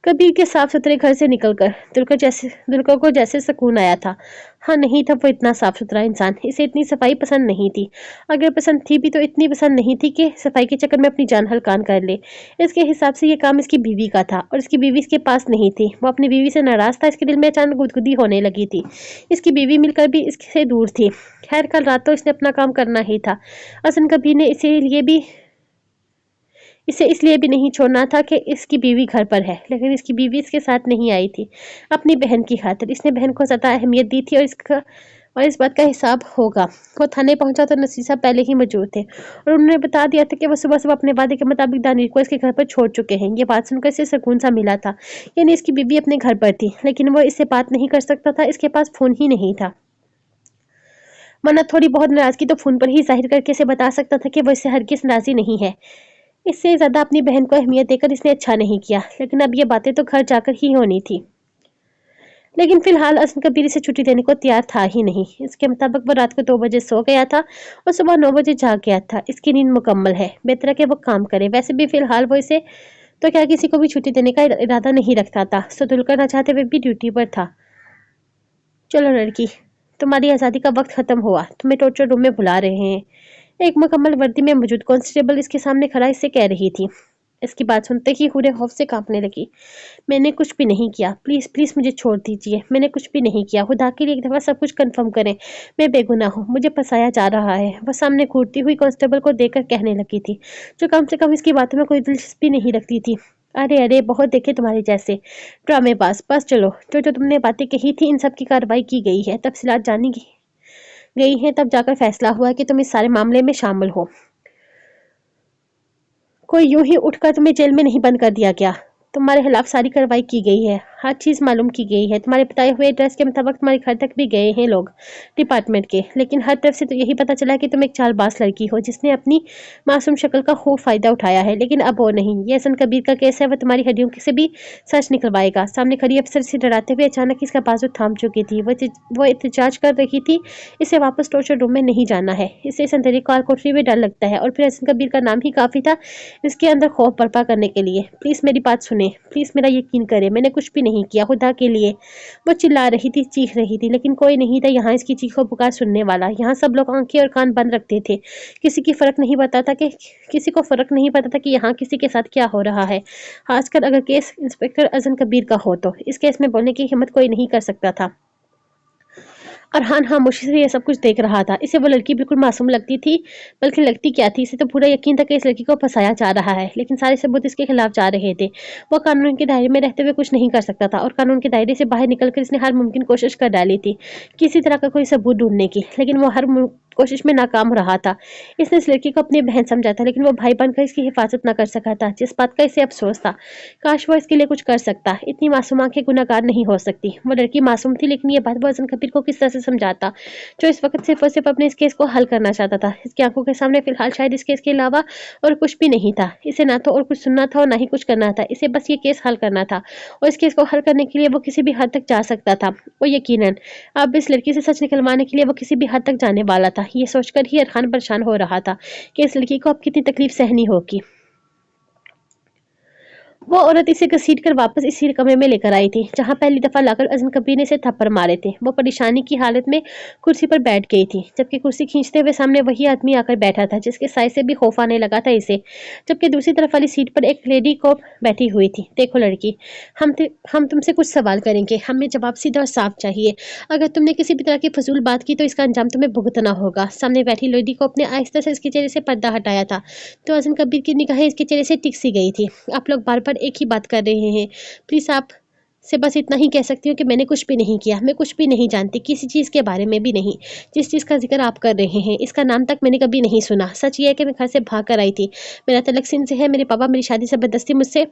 A: कबीर के साफ सुथरे घर से निकलकर दुल्हन को जैसे सुकून आया था। हाँ, नहीं था वो इतना साफ सुथरा इंसान। इसे इतनी सफाई पसंद नहीं थी। अगर पसंद थी भी तो इतनी पसंद नहीं थी कि सफाई के चक्कर में अपनी जान हलकान कर ले। इसके हिसाब से ये काम इसकी बीवी का था, और इसकी बीवी इसके पास नहीं थी। वो अपनी बीवी से नाराज था। इसके दिल में अचानक गुदगुदी होने लगी थी। इसकी बीवी मिलकर भी इससे दूर थी। खैर, कल रात तो इसने अपना काम करना ही था। असन कबीर ने इसे इसलिए भी नहीं छोड़ना था कि इसकी बीवी घर पर है, लेकिन इसकी बीवी इसके साथ नहीं आई थी अपनी बहन की खातिर। इसने बहन को ज़्यादा अहमियत दी थी, और इस बात का हिसाब होगा। वो थाने पहुंचा तो नसीर साहब पहले ही मौजूद थे, और उन्होंने बता दिया था कि वो सुबह सुबह अपने वादे के मुताबिक दानिर को इसके घर पर छोड़ चुके हैं। ये बात सुनकर इसे सुकून सा मिला था, यानी इसकी बीवी अपने घर पर थी, लेकिन वो इससे बात नहीं कर सकता था। इसके पास फ़ोन ही नहीं था, वरना थोड़ी बहुत नाराज़गी तो फ़ोन पर ही जाहिर करके इसे बता सकता था कि वो इससे हरगिज़ नाराज़ी नहीं है। इससे ज़्यादा अपनी बहन को अहमियत देकर इसने अच्छा नहीं किया, लेकिन अब ये बातें तो घर जाकर ही होनी थी। लेकिन फिलहाल असन कबीर इसे छुट्टी देने को तैयार था ही नहीं। इसके मुताबिक वो रात को 2 बजे सो गया था और सुबह 9 बजे जाग गया था। इसकी नींद मुकम्मल है, बेहतर है कि वो काम करे। वैसे भी फिलहाल वो इसे तो क्या किसी को भी छुट्टी देने का इरादा नहीं रखता था, सो धुलकर न चाहते हुए भी ड्यूटी पर था। चलो लड़की, तुम्हारी आज़ादी का वक्त खत्म हुआ, तुम्हें टॉर्चर रूम में बुला रहे हैं। एक मुकम्मल वर्दी में मौजूद कांस्टेबल इसके सामने खड़ा इससे कह रही थी। اس کی بات سنتے ہی ہورے خوف سے کانپنے لگی۔ میں نے کچھ بھی نہیں کیا، پلیز پلیز مجھے چھوڑ دیجیے، میں نے کچھ بھی نہیں کیا، خدا کے لیے ایک دفعہ سب کچھ کنفرم کریں، میں بے گناہ ہوں، مجھے پھنسایا جا رہا ہے۔ وہ سامنے گھورتی ہوئی کانسٹیبل کو دیکھ کر کہنے لگی تھی، جو کم سے کم اس کی باتوں میں کوئی دلچسپی نہیں رکھتی تھی۔ ارے ارے، بہت دیکھے تمہارے جیسے ڈرامے باز، بس چلو، جو تم نے باتیں کہی تھی ان سب کی کارروائی کی گئی ہے، تفصیلات جانی گئی ہیں، تب جا کر فیصلہ ہوا ہے کہ تم اس سارے معاملے میں شامل ہو۔ کوئی یوں ہی اٹھ کر تمہیں جیل میں نہیں بند کر دیا گیا، تمہارے خلاف ساری کارروائی کی گئی ہے، ہر چیز معلوم کی گئی ہے، تمہارے بتائے ہوئے ایڈریس کے مطابق تمہارے گھر تک بھی گئے ہیں لوگ ڈپارٹمنٹ کے، لیکن ہر طرف سے تو یہی پتا چلا کہ تم ایک چال باز لڑکی ہو جس نے اپنی معصوم شکل کا خوب فائدہ اٹھایا ہے، لیکن اب وہ نہیں، یہ حسن کبیر کا کیس ہے، وہ تمہاری ہڈیوں سے بھی سچ نکلوائے گا۔ سامنے کھڑی افسر سے ڈراتے ہوئے اچانک اس کا بازو تھام چکی تھی، وہ احتجاج کر رہی تھی، اسے واپس ٹارچر روم میں نہیں جانا ہے، اسے اس اندھیری کار کوٹری میں ڈر لگتا ہے، اور پھر حسن کبیر کا نام ہی کافی تھا اس کے اندر خوف برپا کرنے کے لیے۔ پلیز میری بات سنیں، پلیز میرا یقین کریں، میں نے کچھ بھی نہیں کیا، خدا کے لیے۔ وہ چلا رہی تھی، چیخ رہی تھی، لیکن کوئی نہیں تھا یہاں اس کی چیخوں پکار سننے والا۔ یہاں سب لوگ آنکھیں اور کان بند رکھتے تھے، کسی کو فرق نہیں پتا تھا کہ یہاں کسی کے ساتھ کیا ہو رہا ہے، خاص کر اگر کیس انسپکٹر حسن کبیر کا ہو تو۔ اس کیس میں بولنے کی ہمت کوئی نہیں کر سکتا تھا۔ ارحان خاموشی سے یہ سب کچھ دیکھ رہا تھا، اسے وہ لڑکی بالکل معصوم لگتی تھی، بلکہ لگتی کیا تھی، اسے تو پورا یقین تھا کہ اس لڑکی کو پھنسایا جا رہا ہے، لیکن سارے ثبوت اس کے خلاف جا رہے تھے۔ وہ قانون کے دائرے میں رہتے ہوئے کچھ نہیں کر سکتا تھا، اور قانون کے دائرے سے باہر نکل کر اس نے ہر ممکن کوشش کر ڈالی تھی کسی طرح کا کوئی ثبوت ڈھونڈنے کی، لیکن وہ ہر کوشش میں ناکام رہا تھا۔ اس نے اس لڑکی کو اپنی بہن سمجھا تھا، لیکن وہ بھائی بن کر اس کی حفاظت نہ کر سکا تھا، جس بات کا اسے افسوس تھا۔ کاش وہ اس کے لیے کچھ کر سکتا، اتنی معصوم آنکھیں گناہگار نہیں ہو سکتی۔ وہ لڑکی معصوم تھی، لیکن یہ بات وہ حسن کبیر کو کس طرح سے سمجھاتا، جو اس وقت صرف اور صرف اپنے اس کیس کو حل کرنا چاہتا تھا۔ اس کی آنکھوں کے سامنے فی الحال شاید اس کیس کے علاوہ اور کچھ بھی نہیں تھا، اسے نہ تو اور کچھ سننا تھا اور نہ ہی کچھ کرنا تھا، اسے بس یہ کیس حل کرنا تھا، اور اس کیس کو حل کرنے کے لیے وہ کسی بھی حد تک جا سکتا تھا۔ اور یقیناً اب اس لڑکی سے سچ نکلوانے کے لیے وہ کسی بھی حد تک جانے والا تھا۔ یہ سوچ کر ہی ارحان پریشان ہو رہا تھا کہ اس لڑکی کو اب کتنی تکلیف سہنی ہوگی۔ وہ عورت اسے گھسیٹ کر واپس اسی کمرے میں لے کر آئی تھی جہاں پہلی دفعہ لا کر حسن کبیر نے اسے تھپڑ مارے تھے۔ وہ پریشانی کی حالت میں کرسی پر بیٹھ گئی تھی، جبکہ کرسی کھینچتے ہوئے سامنے وہی آدمی آ کر بیٹھا تھا جس کے سائے سے بھی خوف آنے لگا تھا اسے، جبکہ دوسری طرف والی سیٹ پر ایک لیڈی کوپ بیٹھی ہوئی تھی۔ دیکھو لڑکی، ہم تم سے کچھ سوال کریں گے، ہمیں جواب سیدھا اور صاف چاہیے۔ اگر تم نے کسی بھی طرح کی فضول بات کی تو اس کا انجام تمہیں بھگتنا ہوگا۔ سامنے بیٹھی لیڈی کوپ نے آہستہ سے اس کے چہرے سے پردہ ہٹایا تھا تو حسن کبیر کی نگاہیں اس کے چہرے سے ٹک سی گئی تھی۔ آپ لوگ بار بار ایک ہی بات کر رہے ہیں، پلیز آپ سے بس اتنا ہی کہہ سکتی ہوں کہ میں نے کچھ بھی نہیں کیا، میں کچھ بھی نہیں جانتی، کسی چیز کے بارے میں بھی نہیں۔ جس چیز کا ذکر آپ کر رہے ہیں اس کا نام تک میں نے کبھی نہیں سنا۔ سچ یہ ہے کہ میں گھر سے بھاگ کر آئی تھی، میرا تعلق سندھ سے ہے، میرے پاپا میری شادی زبردستی مجھ سے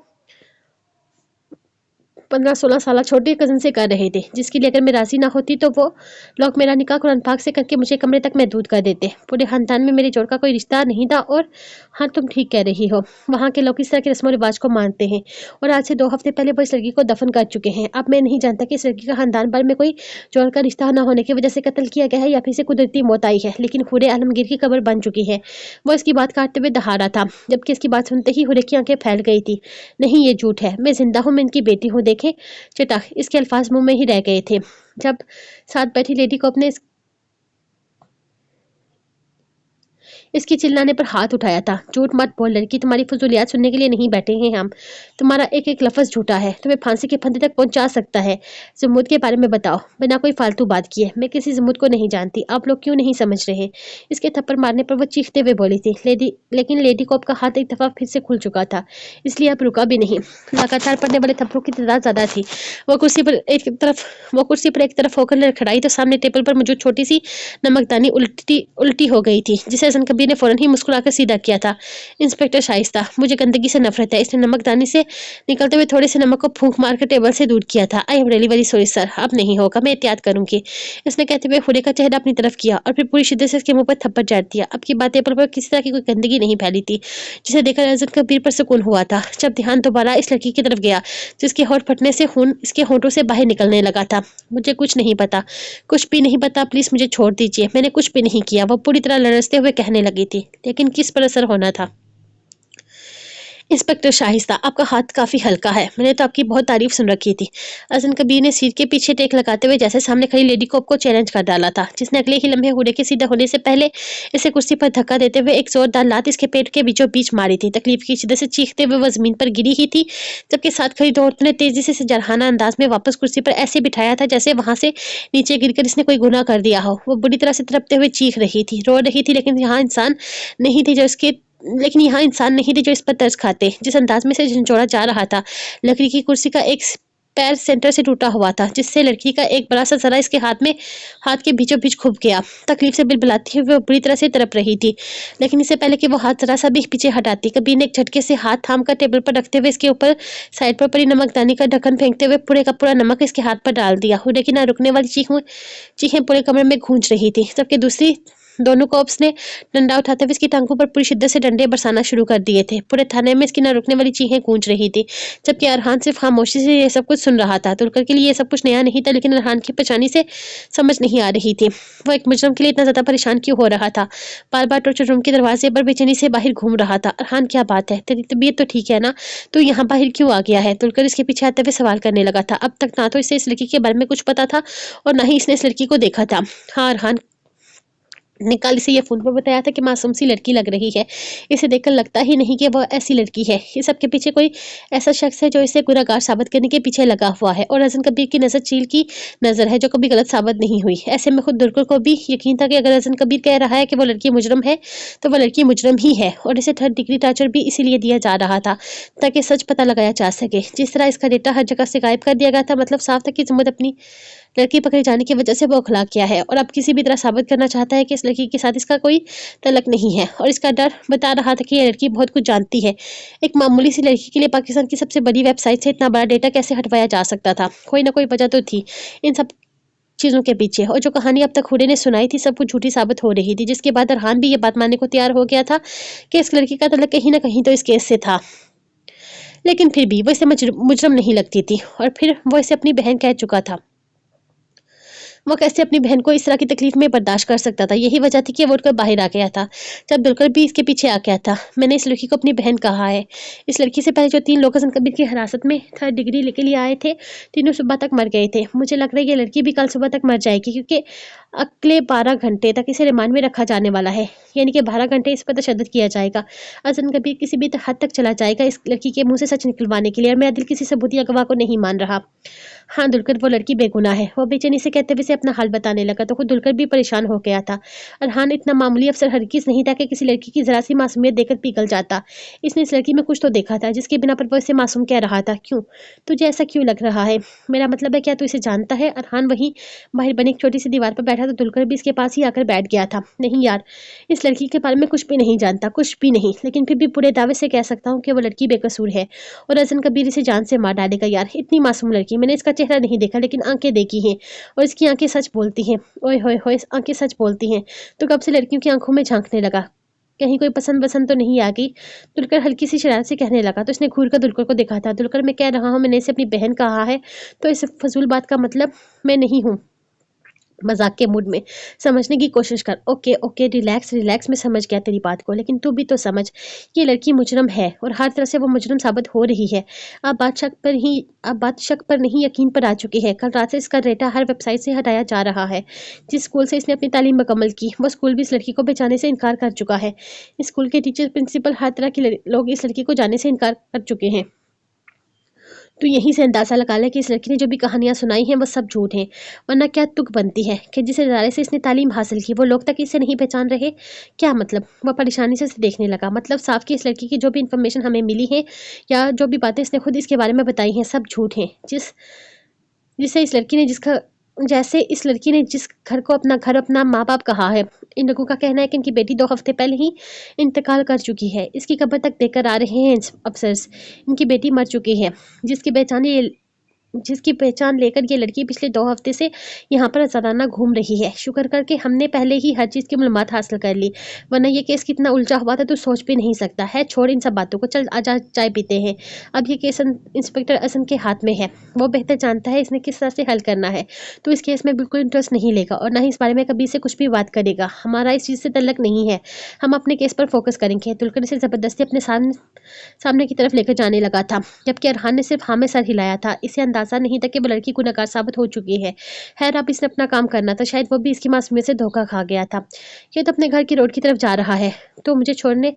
A: 15-16 سالہ چھوٹی کزن سے کر رہے تھے، جس کے لیے اگر میں راضی نہ ہوتی تو وہ لوگ میرا نکاح قرآن پاک سے کر کے مجھے کمرے تک محدود کر دیتے۔ پورے خاندان میں میرے جوڑ کا کوئی رشتہ نہیں تھا، اور ہاں تم ٹھیک کہہ رہی ہو، وہاں کے لوگ اس طرح کے رسم و رواج کو مانتے ہیں، اور آج سے 2 ہفتے پہلے وہ اس لڑکی کو دفن کر چکے ہیں۔ اب میں نہیں جانتا کہ اس لڑکی کا خاندان بھر میں کوئی جوڑ کا رشتہ نہ ہونے کی وجہ سے قتل کیا گیا ہے یا پھر اسے قدرتی موت آئی ہے، لیکن ہورے عالمگیر کی قبر بن چکی ہے۔ وہ اس کی بات کاٹتے ہوئے دہارا تھا، جبکہ اس کی بات سنتے ہی ہورے کی آنکھیں پھیل گئی تھی۔ نہیں، یہ جھوٹ ہے، میں زندہ ہوں، میں ان کی بیٹی ہوں، دیکھیں چٹا۔ اس کے الفاظ منہ میں ہی رہ گئے تھے جب ساتھ بیٹھی لیڈی کو اپنے اس کی چلانے پر ہاتھ اٹھایا تھا۔ جھوٹ مت بول لڑکی، تمہاری فضولیات سننے کے لیے نہیں بیٹھے ہیں ہم، تمہارا ایک ایک لفظ جھوٹا ہے، تمہیں پھانسی کے پھندے تک پہنچا سکتا ہے۔ زمود کے بارے میں بتاؤ، بنا کوئی فالتو بات کیے، میں کسی زمود کو نہیں جانتی، آپ لوگ کیوں نہیں سمجھ رہے؟ اس کے تھپڑ مارنے پر وہ چیختے ہوئے بولی تھی، لیکن لیڈی کوپ کا ہاتھ ایک دفعہ پھر سے کھل چکا تھا، اس لیے اب رکا بھی نہیں۔ لگاتار پڑنے والے تھپڑوں کی تعداد زیادہ تھی۔ وہ کرسی پر ایک طرف ہو کر لڑکھڑائی تو سامنے ٹیبل پر موجود چھوٹی سی نمکدانی الٹی ہو گئی تھی، جسے حسن کبیر نے فوراً ہی مسکرا کر سیدھا کیا تھا۔ انسپکٹر شائستہ، مجھے گندگی سے نفرت ہے۔ اس نے نمک دانی سے نکلتے ہوئے تھوڑے سے نمک کو پھونک مار کر ٹیبل سے دور کیا تھا۔ I am really very sorry sir, اب نہیں ہوگا، میں احتیاط کروں گی، اس نے کہتے ہوئے ہورے کا چہرہ اپنی طرف کیا اور پھر پوری شدت سے اس کے منہ پر تھپڑ جڑ دیا۔ اب کی بات ٹیبل پر کسی طرح کی کوئی گندگی نہیں پھیلی تھی، جسے دیکھ کر حسن کبیر پر سکون ہوا تھا۔ جب دھیان دوبارہ اس لڑکی کی طرف گیا جس کے ہونٹ پھٹنے سے خون اس کے ہونٹوں سے باہر نکلنے لگا تھا، مجھے کچھ نہیں پتا، کچھ بھی نہیں پتا، پلیز مجھے چھوڑ دیجیے، میں نے کچھ بھی نہیں کیا، وہ پوری طرح لرزتے ہوئے کہنے لگی تھی۔ لیکن کس پر اثر ہونا تھا؟ इंस्पेक्टर शाहिस्ता, आपका हाथ काफी हल्का है। मैंने तो आपकी बहुत तारीफ सुन रखी थी। अजन कबीर ने सीट के पीछे टेक लगाते हुए जैसे सामने खड़ी लेडी कोप को चैलेंज कर डाला था, जिसने अगले ही लम्हे हुडे के सीधा होने से पहले इसे कुर्सी पर धक्का देते हुए एक जोरदार लात इसके पेट के बीचों बीच मारी थी। तकलीफ की शिद्दत से चीखते हुए वह जमीन पर गिरी ही थी, जबकि साथ खड़ी दो औरतों ने तेजी से इसे जरहाना अंदाज में वापस कुर्सी पर ऐसे बिठाया था जैसे वहां से नीचे गिरकर इसने कोई गुनाह कर दिया हो। वो बुरी तरह से तड़पते हुए चीख रही थी, रो रही थी, नहीं थे जो इसके लेकिन यहाँ इंसान नहीं थे जो इस पर तरस खाते। जिस अंदाज में से झंझोड़ा जा रहा था, लकड़ी की कुर्सी का एक पैर सेंटर से टूटा हुआ था, जिससे लड़की का एक बड़ा सा जरा इसके हाथ के बीचों बीच घुप गया। तकलीफ से बिलबिलाती हुई वो बुरी तरह से तड़प रही थी, लेकिन इससे पहले कि वो हाथ जरा सा भी पीछे हटाती, कबीर ने एक झटके से हाथ थाम कर टेबल पर रखते हुए इसके ऊपर साइड पर पड़ी नमकदानी का ढक्कन फेंकते हुए पूरे का पूरा नमक इसके हाथ पर डाल दिया। हुडे की ना रुकने वाली चीखें पूरे कमरे में गूंज रही थी, जबकि दूसरी दोनों कॉप्स ने डंडा उठाते हुए इसकी टांगों पर पूरी शिद्दत से डंडे बरसाना शुरू कर दिए थे। पूरे थाने में इसकी न रुकने वाली चीखें गूंज रही थी, जबकि अरहान सिर्फ खामोशी से ये सब कुछ सुन रहा था। तुलकर के लिए ये सब कुछ नया नहीं था, लेकिन अरहान की परेशानी से समझ नहीं आ रही थी। वो एक मुजरम के लिए इतना ज्यादा परेशान क्यों हो रहा था? बार बार टॉर्चर रूम के दरवाजे पर बेचैनी से बाहर घूम रहा था। अरहान, क्या बात है? तेरी तबीयत तो ठीक है ना? तू यहाँ बाहर क्यों आ गया है? तुलकर इसके पीछे आते हुए सवाल करने लगा था। अब तक ना तो इसे इस लड़की के बारे में कुछ पता था और ना ही इसने इस लड़की को देखा था। हाँ, अरहान ने कल इसे ये फोन पर बताया था कि मासूम सी लड़की लग रही है। इसे देखकर लगता ही नहीं कि वह ऐसी लड़की है। इस सब के पीछे कोई ऐसा शख्स है जो इसे गुनहगार साबित करने के पीछे लगा हुआ है, और अजन कबीर की नजर चील की नजर है जो कभी गलत साबित नहीं हुई। ऐसे में खुद दुलकर को भी यकीन था कि अगर अजन कबीर कह रहा है कि वो लड़की मुजरम है, तो वह लड़की मुजरम ही है, और इसे 3rd डिग्री टार्चर भी इसीलिए दिया जा रहा था ताकि सच पता लगाया जा सके। जिस तरह इसका डेटा हर जगह से गायब कर दिया गया था, मतलब साफ था कि जुम्मन अपनी लड़की पकड़े जाने की वजह से बौखला गया है और अब किसी भी तरह साबित करना चाहता है कि इस लड़की के साथ इसका कोई तल्लुक नहीं है, और इसका डर बता रहा था कि यह लड़की बहुत कुछ जानती है। एक मामूली सी लड़की के लिए पाकिस्तान की सबसे बड़ी वेबसाइट से इतना बड़ा डेटा कैसे हटवाया जा सकता था? कोई ना कोई वजह तो थी इन सब चीजों के पीछे, और जो कहानी अब तक हुडे ने सुनाई थी सब कुछ झूठी साबित हो रही थी, जिसके बाद अरहान भी ये बात मानने को तैयार हो गया था कि इस लड़की का तल्लुक कहीं ना कहीं तो इस केस से था। लेकिन फिर भी वो इसे मुजरम नहीं लगती थी, और फिर वो इसे अपनी बहन कह चुका था। वो कैसे अपनी बहन को इस तरह की तकलीफ में बर्दाश्त कर सकता था? यही वजह थी कि वो उठकर बाहर आ गया था, जब दुलकर भी इसके पीछे आ गया था। मैंने इस लड़की को अपनी बहन कहा है। इस लड़की से पहले जो 3 लोग हसन कबीर की हिरासत में 3rd डिग्री लेके लिए आए थे, तीनों सुबह तक मर गए थे। मुझे लग रहा है ये लड़की भी कल सुबह तक मर जाएगी, क्योंकि अगले 12 घंटे तक इसे रिमांड में रखा जाने वाला है, यानी कि 12 घंटे इस पर तशद्दुद किया जाएगा। हसन कबीर किसी भी हद तक चला जाएगा इस लड़की के मुंह से सच निकलवाने के लिए, और मेरा दिल किसी सबूत या गवाह को नहीं मान रहा। हाँ दुलकर, वो लड़की बेगुनाह है। वो बेचैनी से कहते हुए से अपना हाल बताने लगा, तो खुद दुलकर भी परेशान हो गया था। अरहान इतना मामूली अफसर हरगिज नहीं था कि किसी लड़की की जरा सी मासूमियत देखकर पिघल जाता। इसने इस लड़की में कुछ तो देखा था जिसके बिना पर वो इसे मासूम कह रहा था। क्यों? तुझे ऐसा क्यों लग रहा है? मेरा मतलब है, क्या तू इसे जानता है? अरहान वहीं बाहर बनी एक छोटी सी दीवार पर बैठा, तो दुलकर भी इसके पास ही आकर बैठ गया था। नहीं यार, इस लड़की के बारे में कुछ भी नहीं जानता, कुछ भी नहीं, लेकिन फिर भी पूरे दावे से कह सकता हूँ कि वो लड़की बेकसूर है, और हसन कबीर इसे जान से मार डालेगा। यार, इतनी मासूम लड़की, मैंने इसका चेहरा नहीं देखा लेकिन आंखें देखी हैं, और इसकी आंखें सच बोलती हैं। ओए होए होए, आंखें सच बोलती हैं। तो कब से लड़कियों की आंखों में झांकने लगा? कहीं कोई पसंद वसंद तो नहीं आ गई? दुलकर हल्की सी शरारत से कहने लगा, तो इसने घूर कर दुलकर को देखा था। दुलकर, मैं कह रहा हूँ मैंने इसे अपनी बहन कहा है, तो इस फजूल बात का मतलब मैं नहीं हूँ। मजाक के मूड में समझने की कोशिश कर। ओके ओके, रिलैक्स रिलैक्स, मैं समझ गया तेरी बात को, लेकिन तू भी तो समझ, ये लड़की मुजरम है और हर तरह से वो मुजरम साबित हो रही है। अब बात शक पर नहीं यकीन पर आ चुकी है। कल रात से इसका डेटा हर वेबसाइट से हटाया जा रहा है। जिस स्कूल से इसने अपनी तालीम मुकम्मल की, वो स्कूल भी इस लड़की को बेचाने से इनकार कर चुका है। स्कूल के टीचर, प्रिंसिपल, हर तरह के लोग इस लड़की को जाने से इनकार कर चुके हैं। तो यहीं से अंदाजा लगा ले कि इस लड़की ने जो भी कहानियां सुनाई हैं वो सब झूठ हैं, वरना क्या तुक बनती है कि जिस इदारे से इसने तालीम हासिल की वो लोग तक इसे नहीं पहचान रहे? क्या मतलब? वह परेशानी से इसे देखने लगा। मतलब साफ कि इस लड़की की जो भी इंफॉर्मेशन हमें मिली है या जो भी बातें इसने खुद इसके बारे में बताई हैं सब झूठ हैं। जिसे इस लड़की ने जिसका जैसे इस लड़की ने जिस घर को अपना घर, अपना माँ बाप कहा है। इन लोगों का कहना है कि इनकी बेटी 2 हफ्ते पहले ही इंतकाल कर चुकी है। इसकी कब्र तक देखकर आ रहे हैं अफसर्स। इनकी बेटी मर चुकी है, जिसकी पहचान ये जिस की पहचान लेकर ये लड़की पिछले 2 हफ्ते से यहाँ पर आज़ादाना घूम रही है। शुक्र कर के हमने पहले ही हर चीज़ की मालूमात हासिल कर ली, वरना ये केस कितना उलझा हुआ था तू सोच भी नहीं सकता है। छोड़ इन सब बातों को, चल आजा चाय पीते हैं। अब ये केस इंस्पेक्टर हसन के हाथ में है, वो बेहतर जानता है इसने किस तरह से हल करना है। तो इस केस में बिल्कुल इंटरेस्ट नहीं लेगा और ना ही इस बारे में कभी से कुछ भी बात करेगा। हमारा इस चीज़ से तल्लक नहीं है, हम अपने केस पर फोकस करेंगे। दुलकर इसे ज़बरदस्ती अपने सामने की तरफ लेकर जाने लगा था, जबकि अरहान ने सिर्फ हाँ में सर हिलाया था। इसे अंदाजा नहीं था कि वो लड़की गुनहगार साबित हो चुकी है। खैर अब इसने अपना काम करना था, शायद वो भी इसकी मासूमियत से धोखा खा गया था। ये तो अपने घर की रोड की तरफ जा रहा है, तो मुझे छोड़ने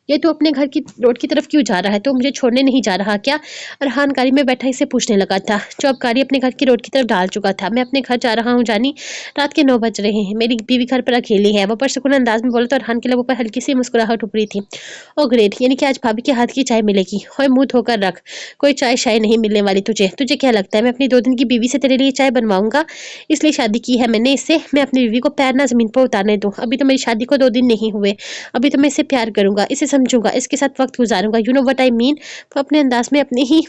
A: ये तो अपने घर की रोड की तरफ क्यों जा रहा है, तो मुझे छोड़ने नहीं जा रहा क्या? अरहान गाड़ी में बैठा इसे पूछने लगा था, जो अब गाड़ी अपने घर की रोड की तरफ डाल चुका था। मैं अपने घर जा रहा हूँ जानी, रात के 9 बज रहे हैं, मेरी बीवी घर पर अकेली है। वो परसकून अंदाज में बोला तो अरहान के लबों पर हल्की सी मुस्कुराहट उभरी थी। ओ ग्रेट, यानी कि आज भाभी के हाथ की चाय मिलेगी। होए मुंह धोकर रख, कोई चाय शाय नहीं मिलने वाली तुझे। तुझे क्या लगता है मैं अपनी 2 दिन की बीवी से तेरे लिए चाय बनवाऊंगा? इसलिए शादी की है मैंने इससे, मैं अपनी बीवी को पैर ना जमीन पर उतारने दूं। अभी तो मेरी शादी को 2 दिन नहीं हुए, अभी तो मैं इसे प्यार करूंगा, इसे समझूंगा, इसके साथ वक्त गुजारूंगा। You know what I mean. वो अपने अंदाज में अपनी ही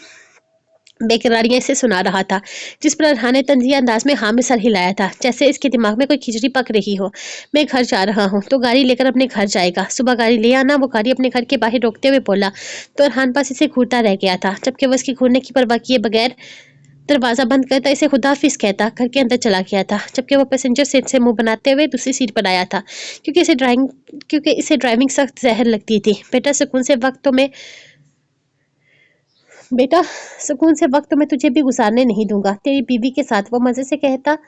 A: बेकरारियां इसे सुना रहा था, जिस पर अरहान ने तंजिया अंदाज में हाँ में सर हिलाया था, जैसे इसके दिमाग में कोई खिचड़ी पक रही हो। मैं घर जा रहा हूँ, तो गाड़ी लेकर अपने घर जाएगा, सुबह गाड़ी ले आना। वो गाड़ी अपने घर के बाहर रोकते हुए बोला, तो अरहान पास इसे घूरता रह गया था, जबकि वो इसकी घूरने की परवाह किए बगैर दरवाजा बंद करता इसे खुदाफिज कहता घर के अंदर चला गया था। जबकि वो पैसेंजर सीट से मुंह बनाते हुए दूसरी सीट पर आया था, क्योंकि इसे ड्राइविंग सख्त जहर लगती थी। बेटा सुकून से वक्त तो मैं तुझे भी गुजारने नहीं दूंगा, तेरी बीवी के साथ, वो मजे से कहता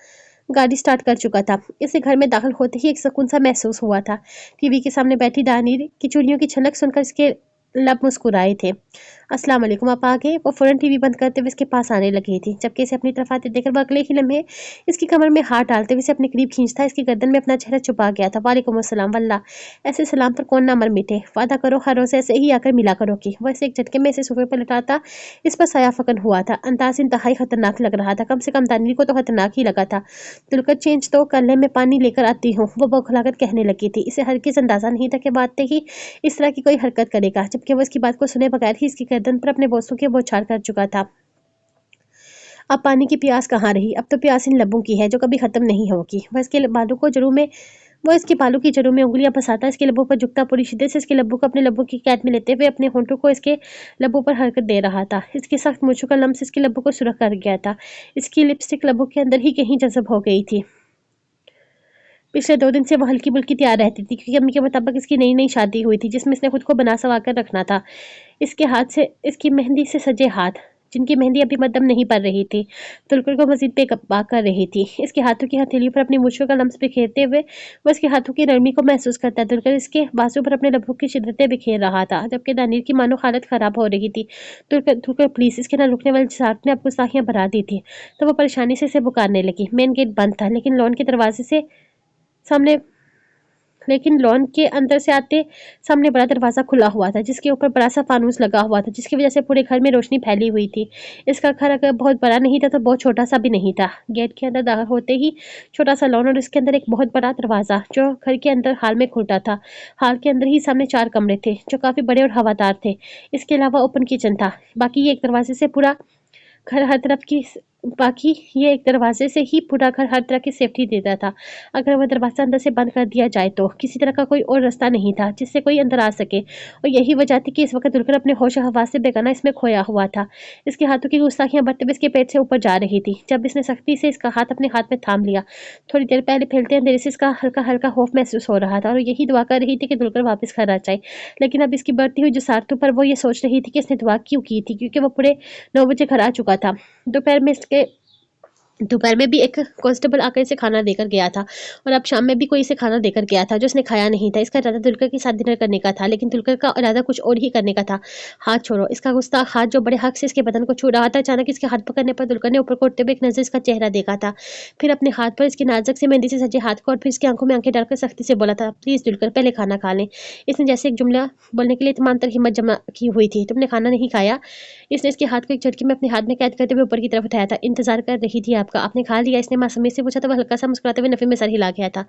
A: गाड़ी स्टार्ट कर चुका था। इसे घर में दाखिल होते ही एक सुकून सा महसूस हुआ था। टीवी के सामने बैठी दानीर की चूड़ियों की छनक सुनकर इसके लब मुस्कुराए थे। अस्सलाम वालेकुम, आप आ गए। वो फौरन टीवी बंद करते हुए इसके पास आने लगी थी, जबकि इसे अपनी तरफ आते देखकर वो अगले ही लम्हे इसकी कमर में हाथ डालते हुए इसे अपने करीब खींचता, इसकी गर्दन में अपना चेहरा छुपा गया था। वालेकुम अस्सलाम, वल्लाह ऐसे सलाम पर कौन ना मर मिटे। वादा करो हर रोज ऐसे ही आकर मिला करोगी। वह इसे एक झटके में इसे सोफे पर लटाता इस पर साया फकन हुआ था। अंदाज इंतहाई खतरनाक लग रहा था, कम से कम दानिर को तो खतरनाक ही लगा था। तुलकर चेंज तो कर ले, मैं पानी लेकर आती हूँ, वो बौखलाकर कहने लगी थी। इसे हरगिज़ अंदाजा नहीं था कि बातें ही इस तरह की कोई हरकत करेगा, जबकि वो इसकी बात को सुने बगैर ही इसकी गर्दन पर अपने बोसों के बौछार कर चुका था। अब पानी की प्यास कहाँ रही, अब तो प्यास इन लबों की है जो कभी खत्म नहीं होगी। वो इसके बालों की जड़ों में उंगलियां फंसाता, इसके लबों पर झुकता, पूरी शिद्दत से इसके लबों को अपने लबों की कैद में लेते हुए अपने होंठों को इसके लबों पर हरकत दे रहा था। इसकी सख्त मूंछों का लम्स इसके लबों को सुरख कर गया था। इसकी लिपस्टिक लबों के अंदर ही कहीं जज़ब हो गई थी। पिछले 2 दिन से वो हल्की बुल्की तैयार रहती थी, क्योंकि अम्मी के मुताबिक इसकी नई नई शादी हुई थी, जिसमें इसने खुद को बना सवा कर रखना था। इसके हाथ से इसकी मेहंदी से सजे हाथ, जिनकी मेहंदी अभी मद्दम नहीं पड़ रही थी, तुलकर को मजीद बेकबा कर रही थी। इसके हाथों की हथेलियों पर अपनी मुछों का लम्स बिखेरते हुए वो इसके हाथों की नरमी को महसूस करता। तुलकर इसके बाजू पर अपने लबों की शिद्दतें बिखेर रहा था, जबकि दानिर की मानो हालत खराब हो रही थी। तुलकर तुलकर प्लीज, इसके ना रुकने वाले जसात ने अब गुस्ताखियां भरा दी थी, तो वो परेशानी से इसे पुकारने लगी। मेन गेट बंद था, सामने लेकिन लॉन के अंदर से आते सामने बड़ा दरवाजा खुला हुआ था, जिसके ऊपर बड़ा सा फानूस लगा हुआ था, जिसकी वजह से पूरे घर में रोशनी फैली हुई थी। इसका घर अगर बहुत बड़ा नहीं था तो बहुत छोटा सा भी नहीं था। गेट के अंदर दाखिल होते ही छोटा सा लॉन और इसके अंदर एक बहुत बड़ा दरवाजा जो घर के अंदर हाल में खुलता था। हाल के अंदर ही सामने 4 कमरे थे जो काफी बड़े और हवादार थे। इसके अलावा ओपन किचन था। बाकी ये एक दरवाजे से पूरा घर हर तरह की सेफ्टी देता था। अगर वह दरवाजा अंदर से बंद कर दिया जाए तो किसी तरह का कोई और रास्ता नहीं था जिससे कोई अंदर आ सके, और यही वजह थी कि इस वक्त दुलकर अपने होश हवास से बेगाना इसमें खोया हुआ था। इसके हाथों की गुस्ताखियां बढ़ते हुए इसके पेट से ऊपर जा रही थी, जब इसने सख्ती से इसका हाथ अपने हाथ में थाम लिया। थोड़ी देर पहले फैलते अंधेरे से इसका हल्का हल्का खौफ महसूस हो रहा था और यही दुआ कर रही थी कि दुलकर वापस घर आ जाए। लेकिन अब इसकी बढ़ती हुई जसारतों पर वो ये सोच रही थी कि इसने दुआ क्यों की थी, क्योंकि वो पूरे 9 बजे घर आ चुका था। दोपहर में भी एक कांस्टेबल आकर इसे खाना देकर गया था, और अब शाम में भी कोई इसे खाना देकर गया था जो इसने खाया नहीं था। इसका इरादा दुलकर के साथ डिनर करने का था, लेकिन दुलकर का इरादा कुछ और ही करने का था। हाथ छोड़ो, इसका गुस्ताख हाथ जो बड़े हक से इसके बदन को छू रहा था, अचानक इसके हाथ पकड़ने पर दुलकर ने ऊपर को उठते हुए एक नजर इसका चेहरा देखा था, फिर अपने हाथ पर इसके नाजुक से मेहंदी से सजे हाथ को, और फिर इसकी आंखों में आंखें डालकर सख्ती से बोला था, प्लीज दुलकर पहले खाना खा लें। इसने जैसे एक जुमला बोलने के लिए तमाम तर हिम्मत जमा की हुई थी, तुमने खाना नहीं खाया। इसने इसके हाथ को एक झटके में अपने हाथ में कैद करते हुए ऊपर की तरफ उठाया था। इंतजार कर रही थी आपका। आपका, आपने खा लिया? इसने मासूमियत से पूछा तो वह हल्का सा मुस्कुराते हुए नफ़े में सर हिला गया था।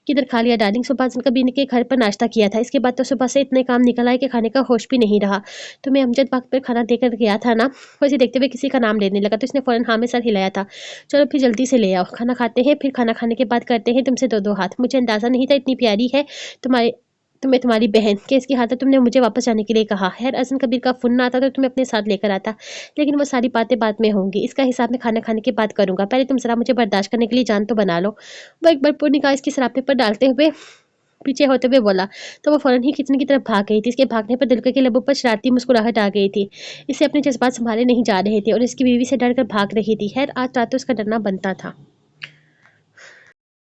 A: किधर खा लिया डार्लिंग? सुबह अज़म कबीर के घर पर नाश्ता किया था, इसके बाद तो सुबह से इतने काम निकल आए कि खाने का होश भी नहीं रहा। तुम्हें अमजद बाग पर खाना देकर गया था ना? वो इसे देखते हुए किसी का नाम लेने लगा तो इसने फ़ौरन हाँ में सर हिलाया था। चलो फिर जल्दी से ले आओ, खाना खाते हैं, फिर खाना खाने के बाद करते हैं तुमसे दो दो हाथ। मुझे अंदाज़ा नहीं था इतनी प्यारी है तुम्हारी तुम्हारी बहन कि इसकी हालत तुमने मुझे वापस जाने के लिए कहा। खैर अज़म कबीर का फ़ोन ना आता तो तुम्हें अपने साथ लेकर आता, लेकिन वो सारी बातें बाद में होंगी, इसका हिसाब मैं खाना खाने के बाद करूँगा। पहले तुम ज़रा मुझे बर्दाश्त करने के लिए जान तो बना लो। वो एक बार पूरी निगाह इसकी सरापे पर डालते हुए पीछे होते हुए बोला तो वो फ़ौरन ही किचन की तरफ भाग गई थी। इसके भागने पर दिलकर के लबों पर शरारती मुस्कुराहट आ गई थी। इसे अपने जज्बात संभाले नहीं जा रहे थे और इसकी बीवी से डर कर भाग रही थी। खैर आज रात तो उसका डरना बनता था।